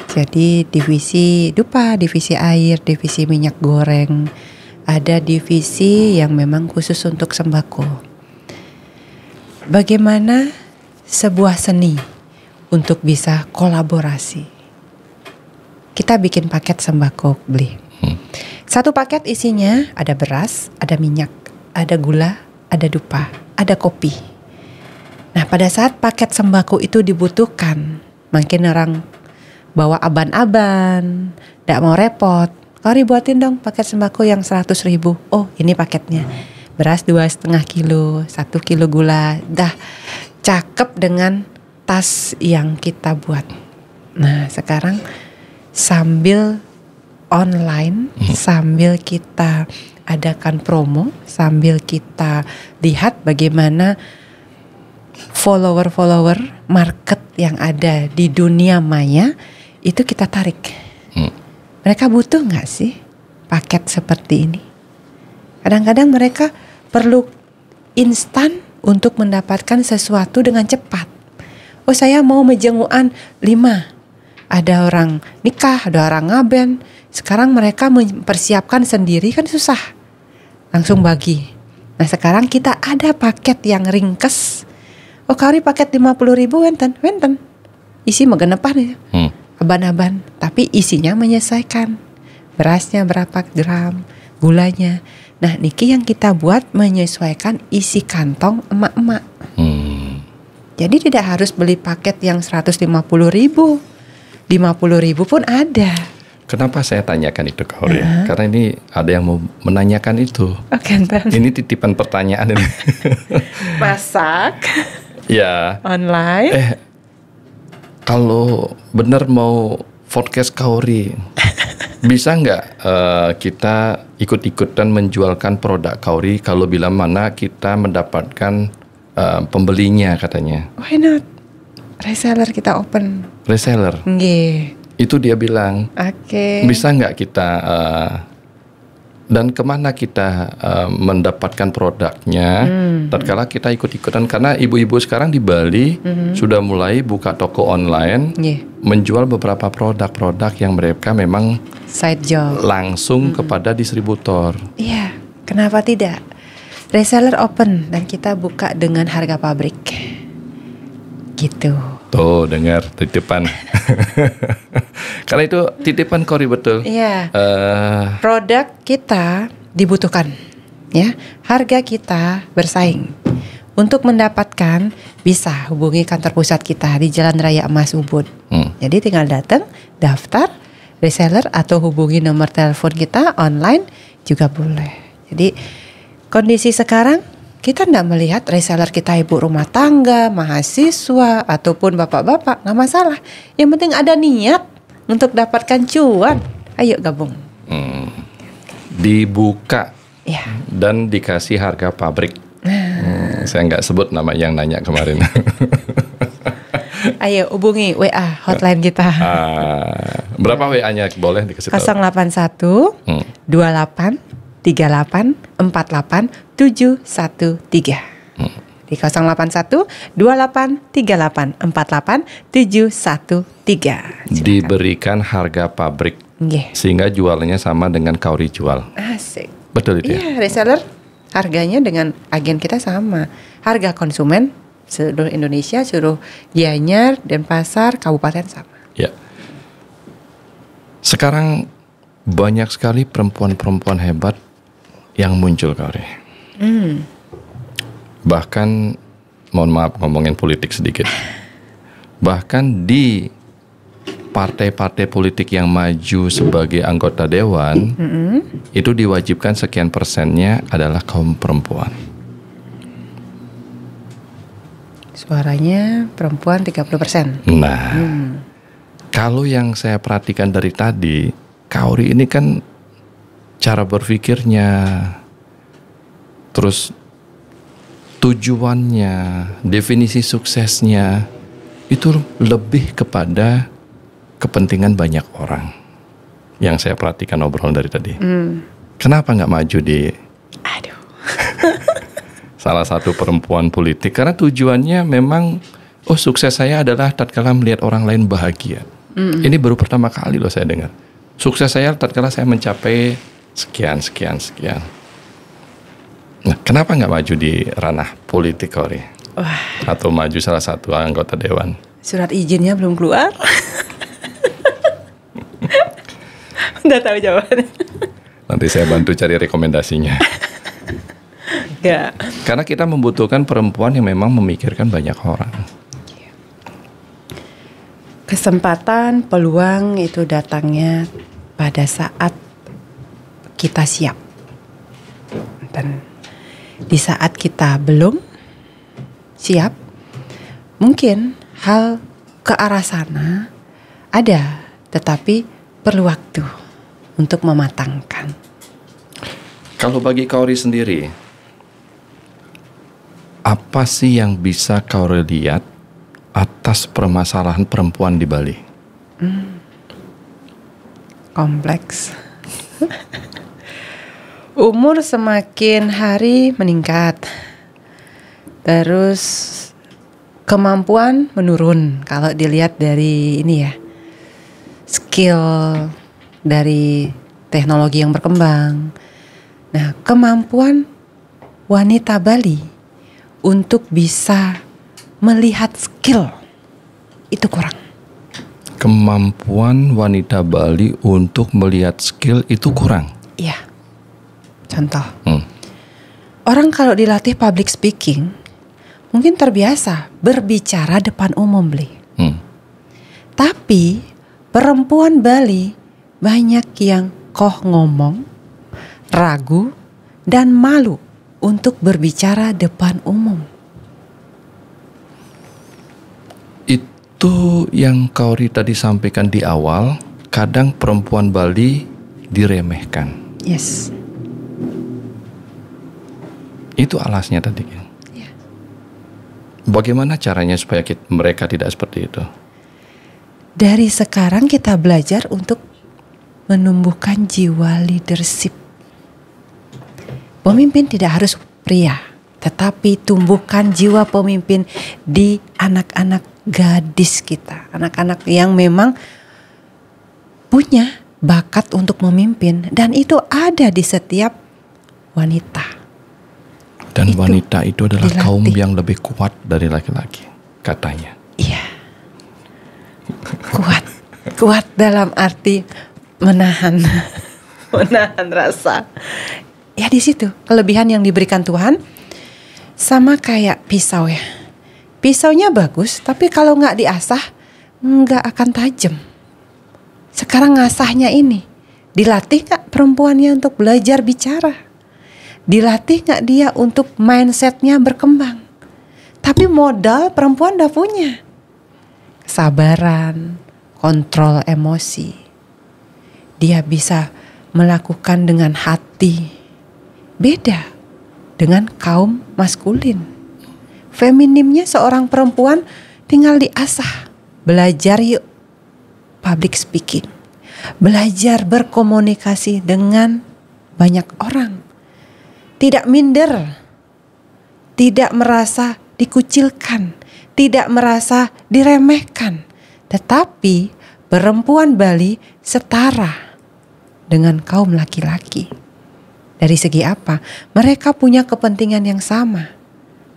Jadi divisi dupa, divisi air, divisi minyak goreng. Ada divisi yang memang khusus untuk sembako. Bagaimana sebuah seni untuk bisa kolaborasi? Kita bikin paket sembako beli. Satu paket isinya ada beras, ada minyak, ada gula, ada dupa, ada kopi. Nah pada saat paket sembako itu dibutuhkan, makin orang bawa aban-aban, gak mau repot. Kori buatin dong paket sembako yang 100.000. Oh ini paketnya. Beras 2,5 kilo, 1 kilo gula. Dah cakep dengan tas yang kita buat. Nah sekarang sambil online, sambil kita adakan promo, sambil kita lihat bagaimana follower-follower market yang ada di dunia maya, itu kita tarik. Mereka butuh gak sih paket seperti ini? Kadang-kadang mereka perlu instan untuk mendapatkan sesuatu dengan cepat. Oh saya mau menjengukan 5. Ada orang nikah, ada orang ngaben. Sekarang mereka mempersiapkan sendiri kan susah. Langsung bagi. Nah sekarang kita ada paket yang ringkes. Oh Kari paket 50.000 wenten. Isi megenepan ya. Aban-aban, tapi isinya menyesuaikan. Berasnya berapa gram, gulanya. Nah, niki yang kita buat menyesuaikan isi kantong emak-emak. Jadi tidak harus beli paket yang 150.000. 50.000 pun ada. Kenapa saya tanyakan itu Kak Hori? Karena ini ada yang mau menanyakan itu. Oke, ini titipan pertanyaan ini. Masak. Ya. online. Kalau benar mau podcast Kaori, bisa nggak kita ikut-ikutan menjualkan produk Kaori kalau bila mana kita mendapatkan pembelinya katanya? Why not? Reseller kita open. Reseller. Nggih. Itu dia bilang. Oke. Bisa nggak kita dan kemana kita mendapatkan produknya? Tatkala kita ikut-ikutan, karena ibu-ibu sekarang di Bali sudah mulai buka toko online, menjual beberapa produk-produk yang mereka memang side job langsung kepada distributor. Iya, kenapa tidak? Reseller open dan kita buka dengan harga pabrik. Gitu. Tuh, dengar titipan. Karena itu titipan Kaori betul. Iya. Produk kita dibutuhkan, ya. Harga kita bersaing. Untuk mendapatkan bisa hubungi kantor pusat kita di Jalan Raya Emas Ubud. Jadi tinggal datang, daftar reseller atau hubungi nomor telepon kita online juga boleh. Jadi kondisi sekarang kita tidak melihat reseller kita ibu rumah tangga, mahasiswa, ataupun bapak-bapak, nggak masalah. Yang penting ada niat untuk dapatkan cuan. Ayo gabung. Dibuka Ya. dan dikasih harga pabrik. Saya nggak sebut nama yang nanya kemarin. Ayo hubungi WA hotline kita. Berapa WA-nya boleh dikasih tahu? 081 28 38 48 713. Di 081 28 38 48 713. Diberikan harga pabrik. Nggih. Sehingga jualannya sama dengan Kaori jual. Asik. Betul itu ya? Iya, reseller harganya dengan agen kita sama. Harga konsumen seluruh Indonesia, seluruh Gianyar, Denpasar, kabupaten sama. Ya. Sekarang banyak sekali perempuan-perempuan hebat yang muncul, Kaori. Bahkan, mohon maaf ngomongin politik sedikit. Bahkan di partai-partai politik yang maju sebagai anggota dewan, itu diwajibkan sekian persennya adalah kaum perempuan. Suaranya perempuan 30%. Nah, kalau yang saya perhatikan dari tadi, Kaori ini kan cara berpikirnya, terus tujuannya, definisi suksesnya, itu lebih kepada kepentingan banyak orang. Yang saya perhatikan obrolan dari tadi. Kenapa nggak maju di salah satu perempuan politik? Karena tujuannya memang, sukses saya adalah tatkala melihat orang lain bahagia. Ini baru pertama kali loh saya dengar. Sukses saya tatkala saya mencapai sekian. Nah, kenapa nggak maju di ranah politik, Kaori? Atau maju salah satu anggota dewan? Surat izinnya belum keluar. Udah tahu jawabannya. Nanti saya bantu cari rekomendasinya. Enggak. Karena kita membutuhkan perempuan yang memang memikirkan banyak orang. Kesempatan, peluang itu datangnya pada saat kita siap. Dan di saat kita belum siap, mungkin hal ke arah sana ada, tetapi perlu waktu untuk mematangkan. Kalau bagi Kaori sendiri, apa sih yang bisa Kaori lihat atas permasalahan perempuan di Bali? Kompleks. Umur semakin hari meningkat. Terus kemampuan menurun kalau dilihat dari ini ya. Skill dari teknologi yang berkembang. Nah, kemampuan wanita Bali untuk bisa melihat skill itu kurang. Kemampuan wanita Bali untuk melihat skill itu kurang. Iya. Contoh. Orang kalau dilatih public speaking mungkin terbiasa berbicara depan umum, Bli. Tapi perempuan Bali banyak yang ngomong, ragu, dan malu untuk berbicara depan umum. Itu yang Kauri tadi sampaikan di awal, kadang perempuan Bali diremehkan. Yes. Itu alasnya tadi. Ya. Bagaimana caranya supaya mereka tidak seperti itu? Dari sekarang kita belajar untuk menumbuhkan jiwa leadership. Pemimpin tidak harus pria, tetapi tumbuhkan jiwa pemimpin di anak-anak gadis kita. Anak-anak yang memang punya bakat untuk memimpin, dan itu ada di setiap wanita. Dan itu wanita itu adalah dilatih. Kaum yang lebih kuat dari laki-laki, katanya. Iya. Kuat dalam arti menahan rasa. Ya di situ kelebihan yang diberikan Tuhan, sama kayak pisau ya. Pisaunya bagus, tapi kalau nggak diasah nggak akan tajam. Sekarang ngasahnya ini, dilatih nggak perempuannya untuk belajar bicara? Dilatih nggak dia untuk mindsetnya berkembang? Tapi modal perempuan udah punya. Kesabaran, kontrol emosi. Dia bisa melakukan dengan hati. Beda dengan kaum maskulin. Feminimnya seorang perempuan tinggal diasah. Belajar yuk public speaking. Belajar berkomunikasi dengan banyak orang. Tidak minder. Tidak merasa dikucilkan. Tidak merasa diremehkan. Tetapi perempuan Bali setara dengan kaum laki-laki. Dari segi apa? Mereka punya kepentingan yang sama,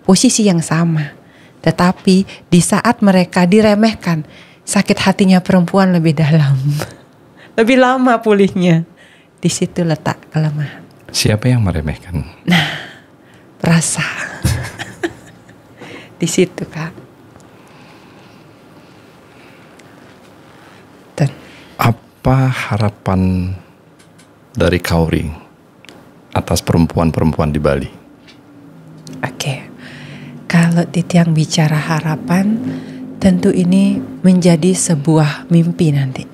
posisi yang sama. Tetapi di saat mereka diremehkan, sakit hatinya perempuan lebih dalam. Lebih lama pulihnya. Di situ letak kelemahan. Siapa yang meremehkan? Nah, rasa. Di situ Kak. Dan apa harapan dari Kauri atas perempuan-perempuan di Bali? Oke. Kalau Titiang bicara harapan, tentu ini menjadi sebuah mimpi nanti.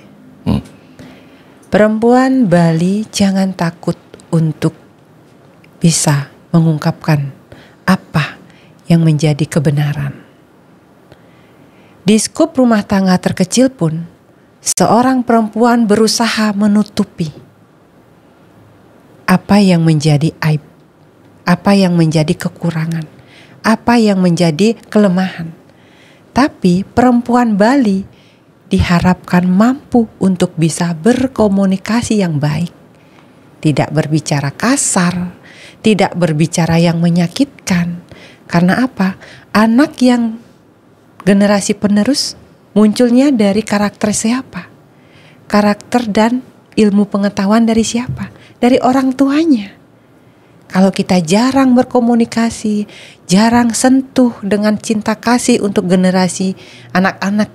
Perempuan Bali jangan takut untuk bisa mengungkapkan apa yang menjadi kebenaran. Di skup rumah tangga terkecil pun, seorang perempuan berusaha menutupi apa yang menjadi aib, apa yang menjadi kekurangan, apa yang menjadi kelemahan. Tapi perempuan Bali diharapkan mampu untuk bisa berkomunikasi yang baik. Tidak berbicara kasar, tidak berbicara yang menyakitkan. Karena apa? Anak yang generasi penerus munculnya dari karakter siapa? Karakter dan ilmu pengetahuan dari siapa? Dari orang tuanya. Kalau kita jarang berkomunikasi, jarang sentuh dengan cinta kasih untuk generasi anak-anak,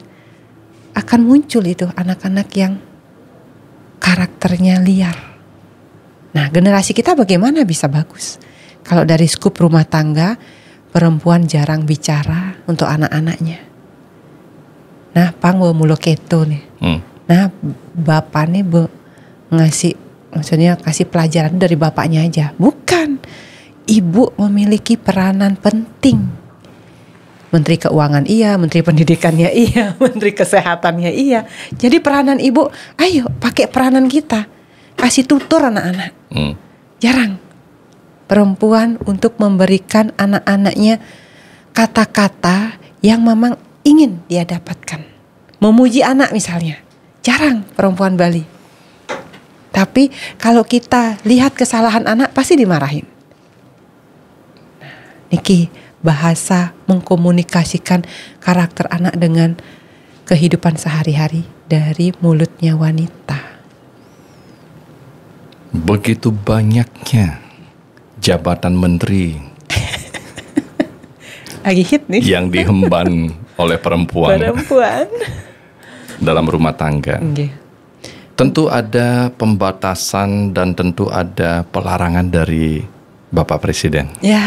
akan muncul itu anak-anak yang karakternya liar. Nah, generasi kita bagaimana bisa bagus? Kalau dari skup rumah tangga, perempuan jarang bicara untuk anak-anaknya. Nah, pangwo mulo keto nih. Nah, bapak nih maksudnya kasih pelajaran dari bapaknya aja. Bukan. Ibu memiliki peranan penting. Menteri Keuangan iya, Menteri Pendidikannya iya, Menteri Kesehatannya iya. Jadi peranan ibu, ayo pakai peranan kita. Kasih tutur anak-anak. Jarang. Perempuan untuk memberikan anak-anaknya kata-kata yang memang ingin dia dapatkan. Memuji anak misalnya. Jarang perempuan Bali. Tapi kalau kita lihat kesalahan anak pasti dimarahin. Niki, bahasa mengkomunikasikan karakter anak dengan kehidupan sehari-hari dari mulutnya wanita. Begitu banyaknya jabatan menteri lagi hit nih yang diemban oleh perempuan dalam rumah tangga. Tentu ada pembatasan dan tentu ada pelarangan dari Bapak Presiden. Ya,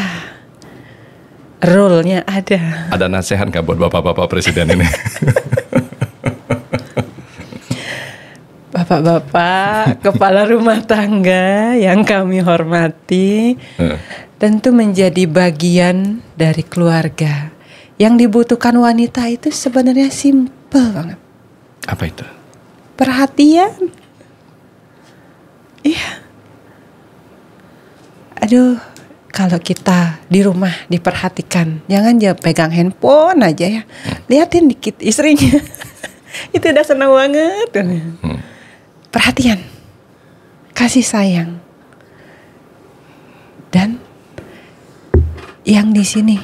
rule-nya ada. Ada nasihat nggak buat bapak-bapak presiden ini? Bapak-bapak, kepala rumah tangga yang kami hormati, tentu menjadi bagian dari keluarga. Yang dibutuhkan wanita itu sebenarnya simpel banget. Apa itu? Perhatian. Iya. Aduh, kalau kita di rumah diperhatikan, jangan aja pegang handphone aja ya. Liatin dikit istrinya. Itu udah senang banget. Perhatian, kasih sayang, dan yang di sini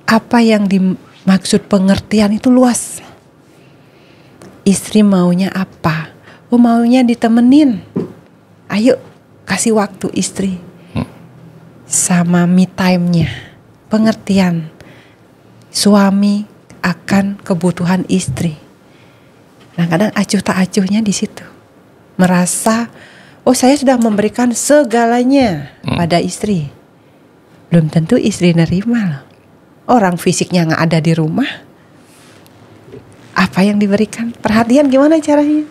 apa yang dimaksud pengertian itu luas. Istri maunya apa? Oh, maunya ditemenin. Ayo kasih waktu istri sama me time-nya. Pengertian suami akan kebutuhan istri. Nah, kadang acuh tak acuhnya di situ. Merasa, oh saya sudah memberikan segalanya pada istri. Belum tentu istri nerima loh. Orang fisiknya nggak ada di rumah. Apa yang diberikan? Perhatian gimana caranya?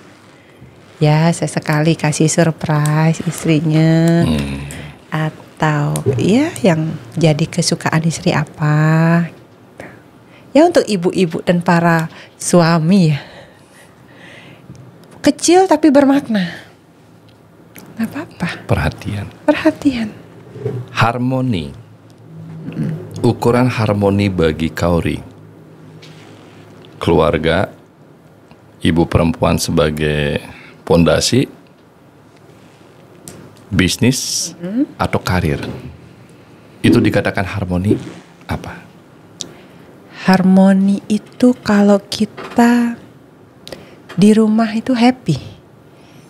Ya, sesekali kasih surprise istrinya. Atau ya yang jadi kesukaan istri apa. Ya untuk ibu-ibu dan para suami ya. Kecil tapi bermakna. Gak apa-apa. Perhatian. Harmoni. Ukuran harmoni bagi Kauri. Keluarga, ibu perempuan sebagai pondasi, bisnis atau karir. Itu dikatakan harmoni apa? Harmoni itu kalau kita di rumah itu happy.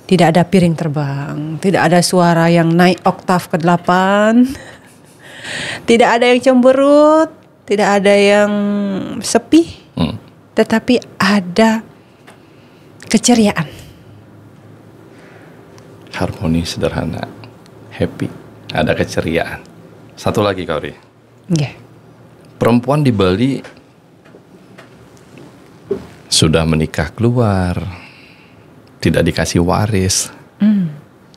Tidak ada piring terbang, tidak ada suara yang naik oktav ke-8. Tidak ada yang cemberut, tidak ada yang sepi. Tetapi ada keceriaan. Harmoni sederhana, happy, ada keceriaan. Satu lagi Kauri. Yeah. Perempuan di Bali sudah menikah keluar, tidak dikasih waris,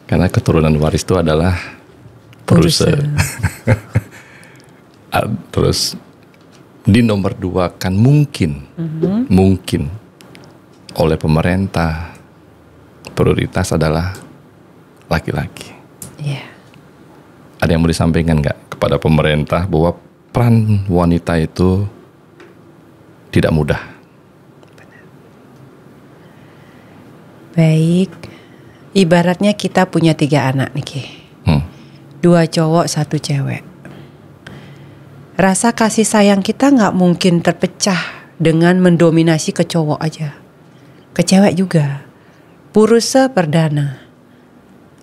karena keturunan waris itu adalah Puruse. Terus di nomor 2 kan mungkin oleh pemerintah prioritas adalah laki-laki. Yeah. Ada yang mau disampaikan nggak kepada pemerintah bahwa peran wanita itu tidak mudah? Baik, ibaratnya kita punya 3 anak nih Ki. 2 cowok, 1 cewek. Rasa kasih sayang kita gak mungkin terpecah dengan mendominasi ke cowok aja. Ke cewek juga. Puruse Perdana,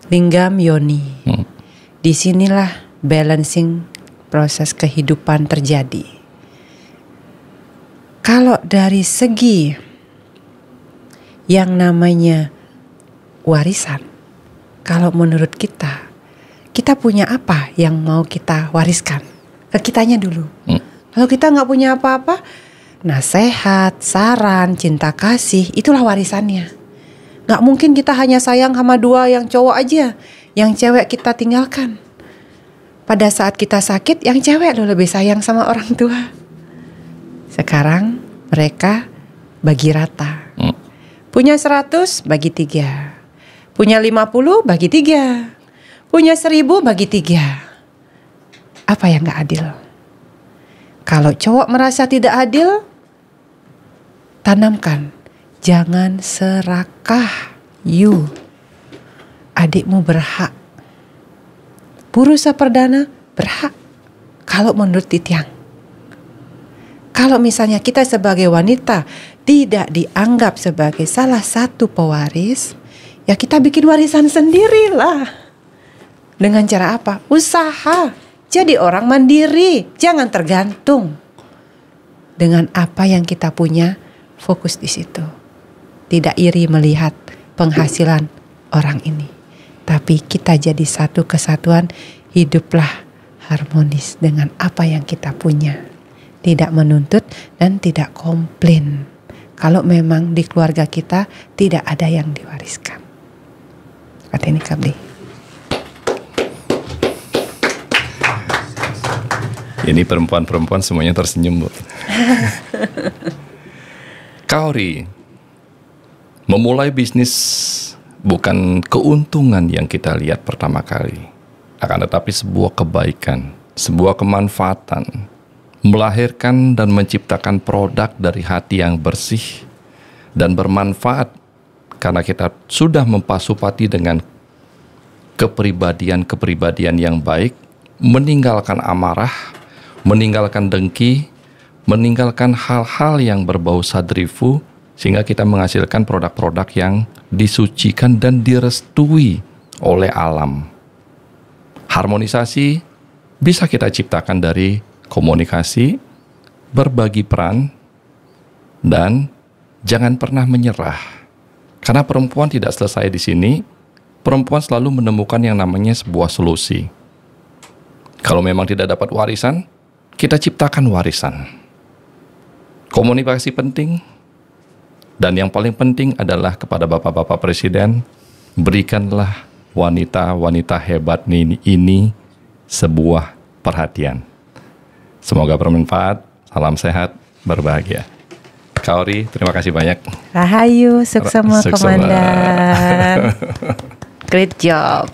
Linggam Yoni. Disinilah balancing proses kehidupan terjadi. Kalau dari segi yang namanya warisan, kalau menurut kita punya apa yang mau kita wariskan? Ke kitanya dulu. Kalau kita gak punya apa-apa, nasihat, saran, cinta kasih, itulah warisannya. Gak mungkin kita hanya sayang sama 2 yang cowok aja, yang cewek kita tinggalkan. Pada saat kita sakit, yang cewek loh lebih sayang sama orang tua. Sekarang mereka bagi rata. Punya 100 bagi 3. Punya 50 bagi 3. Punya 1000 bagi 3. Apa yang gak adil? Kalau cowok merasa tidak adil, tanamkan. Jangan serakah. You, adikmu berhak. Puruse Perdana berhak. Kalau menurut Titiang. Kalau misalnya kita sebagai wanita tidak dianggap sebagai salah satu pewaris, ya kita bikin warisan sendirilah. Dengan cara apa? Usaha. Jadi orang mandiri, jangan tergantung. Dengan apa yang kita punya, fokus di situ. Tidak iri melihat penghasilan orang ini, tapi kita jadi satu kesatuan, hiduplah harmonis dengan apa yang kita punya. Tidak menuntut dan tidak komplain. kalau memang di keluarga kita tidak ada yang diwariskan. Kata ini Kabdi. Ini perempuan-perempuan semuanya tersenyum, Bu. Kaori, memulai bisnis bukan keuntungan yang kita lihat pertama kali, akan tetapi sebuah kebaikan, sebuah kemanfaatan, melahirkan dan menciptakan produk dari hati yang bersih dan bermanfaat karena kita sudah mempasupati dengan kepribadian yang baik, meninggalkan amarah, meninggalkan dengki, meninggalkan hal-hal yang berbau sadrifu, sehingga kita menghasilkan produk-produk yang disucikan dan direstui oleh alam. Harmonisasi bisa kita ciptakan dari komunikasi, berbagi peran, dan jangan pernah menyerah. Karena perempuan tidak selesai di sini, perempuan selalu menemukan yang namanya sebuah solusi. Kalau memang tidak dapat warisan, kita ciptakan warisan. Komunikasi penting. Dan yang paling penting adalah kepada Bapak-Bapak Presiden, berikanlah wanita-wanita hebat ini sebuah perhatian. Semoga bermanfaat, salam sehat, berbahagia. Kaori, terima kasih banyak. Rahayu, sukses semua Komandan. Great job.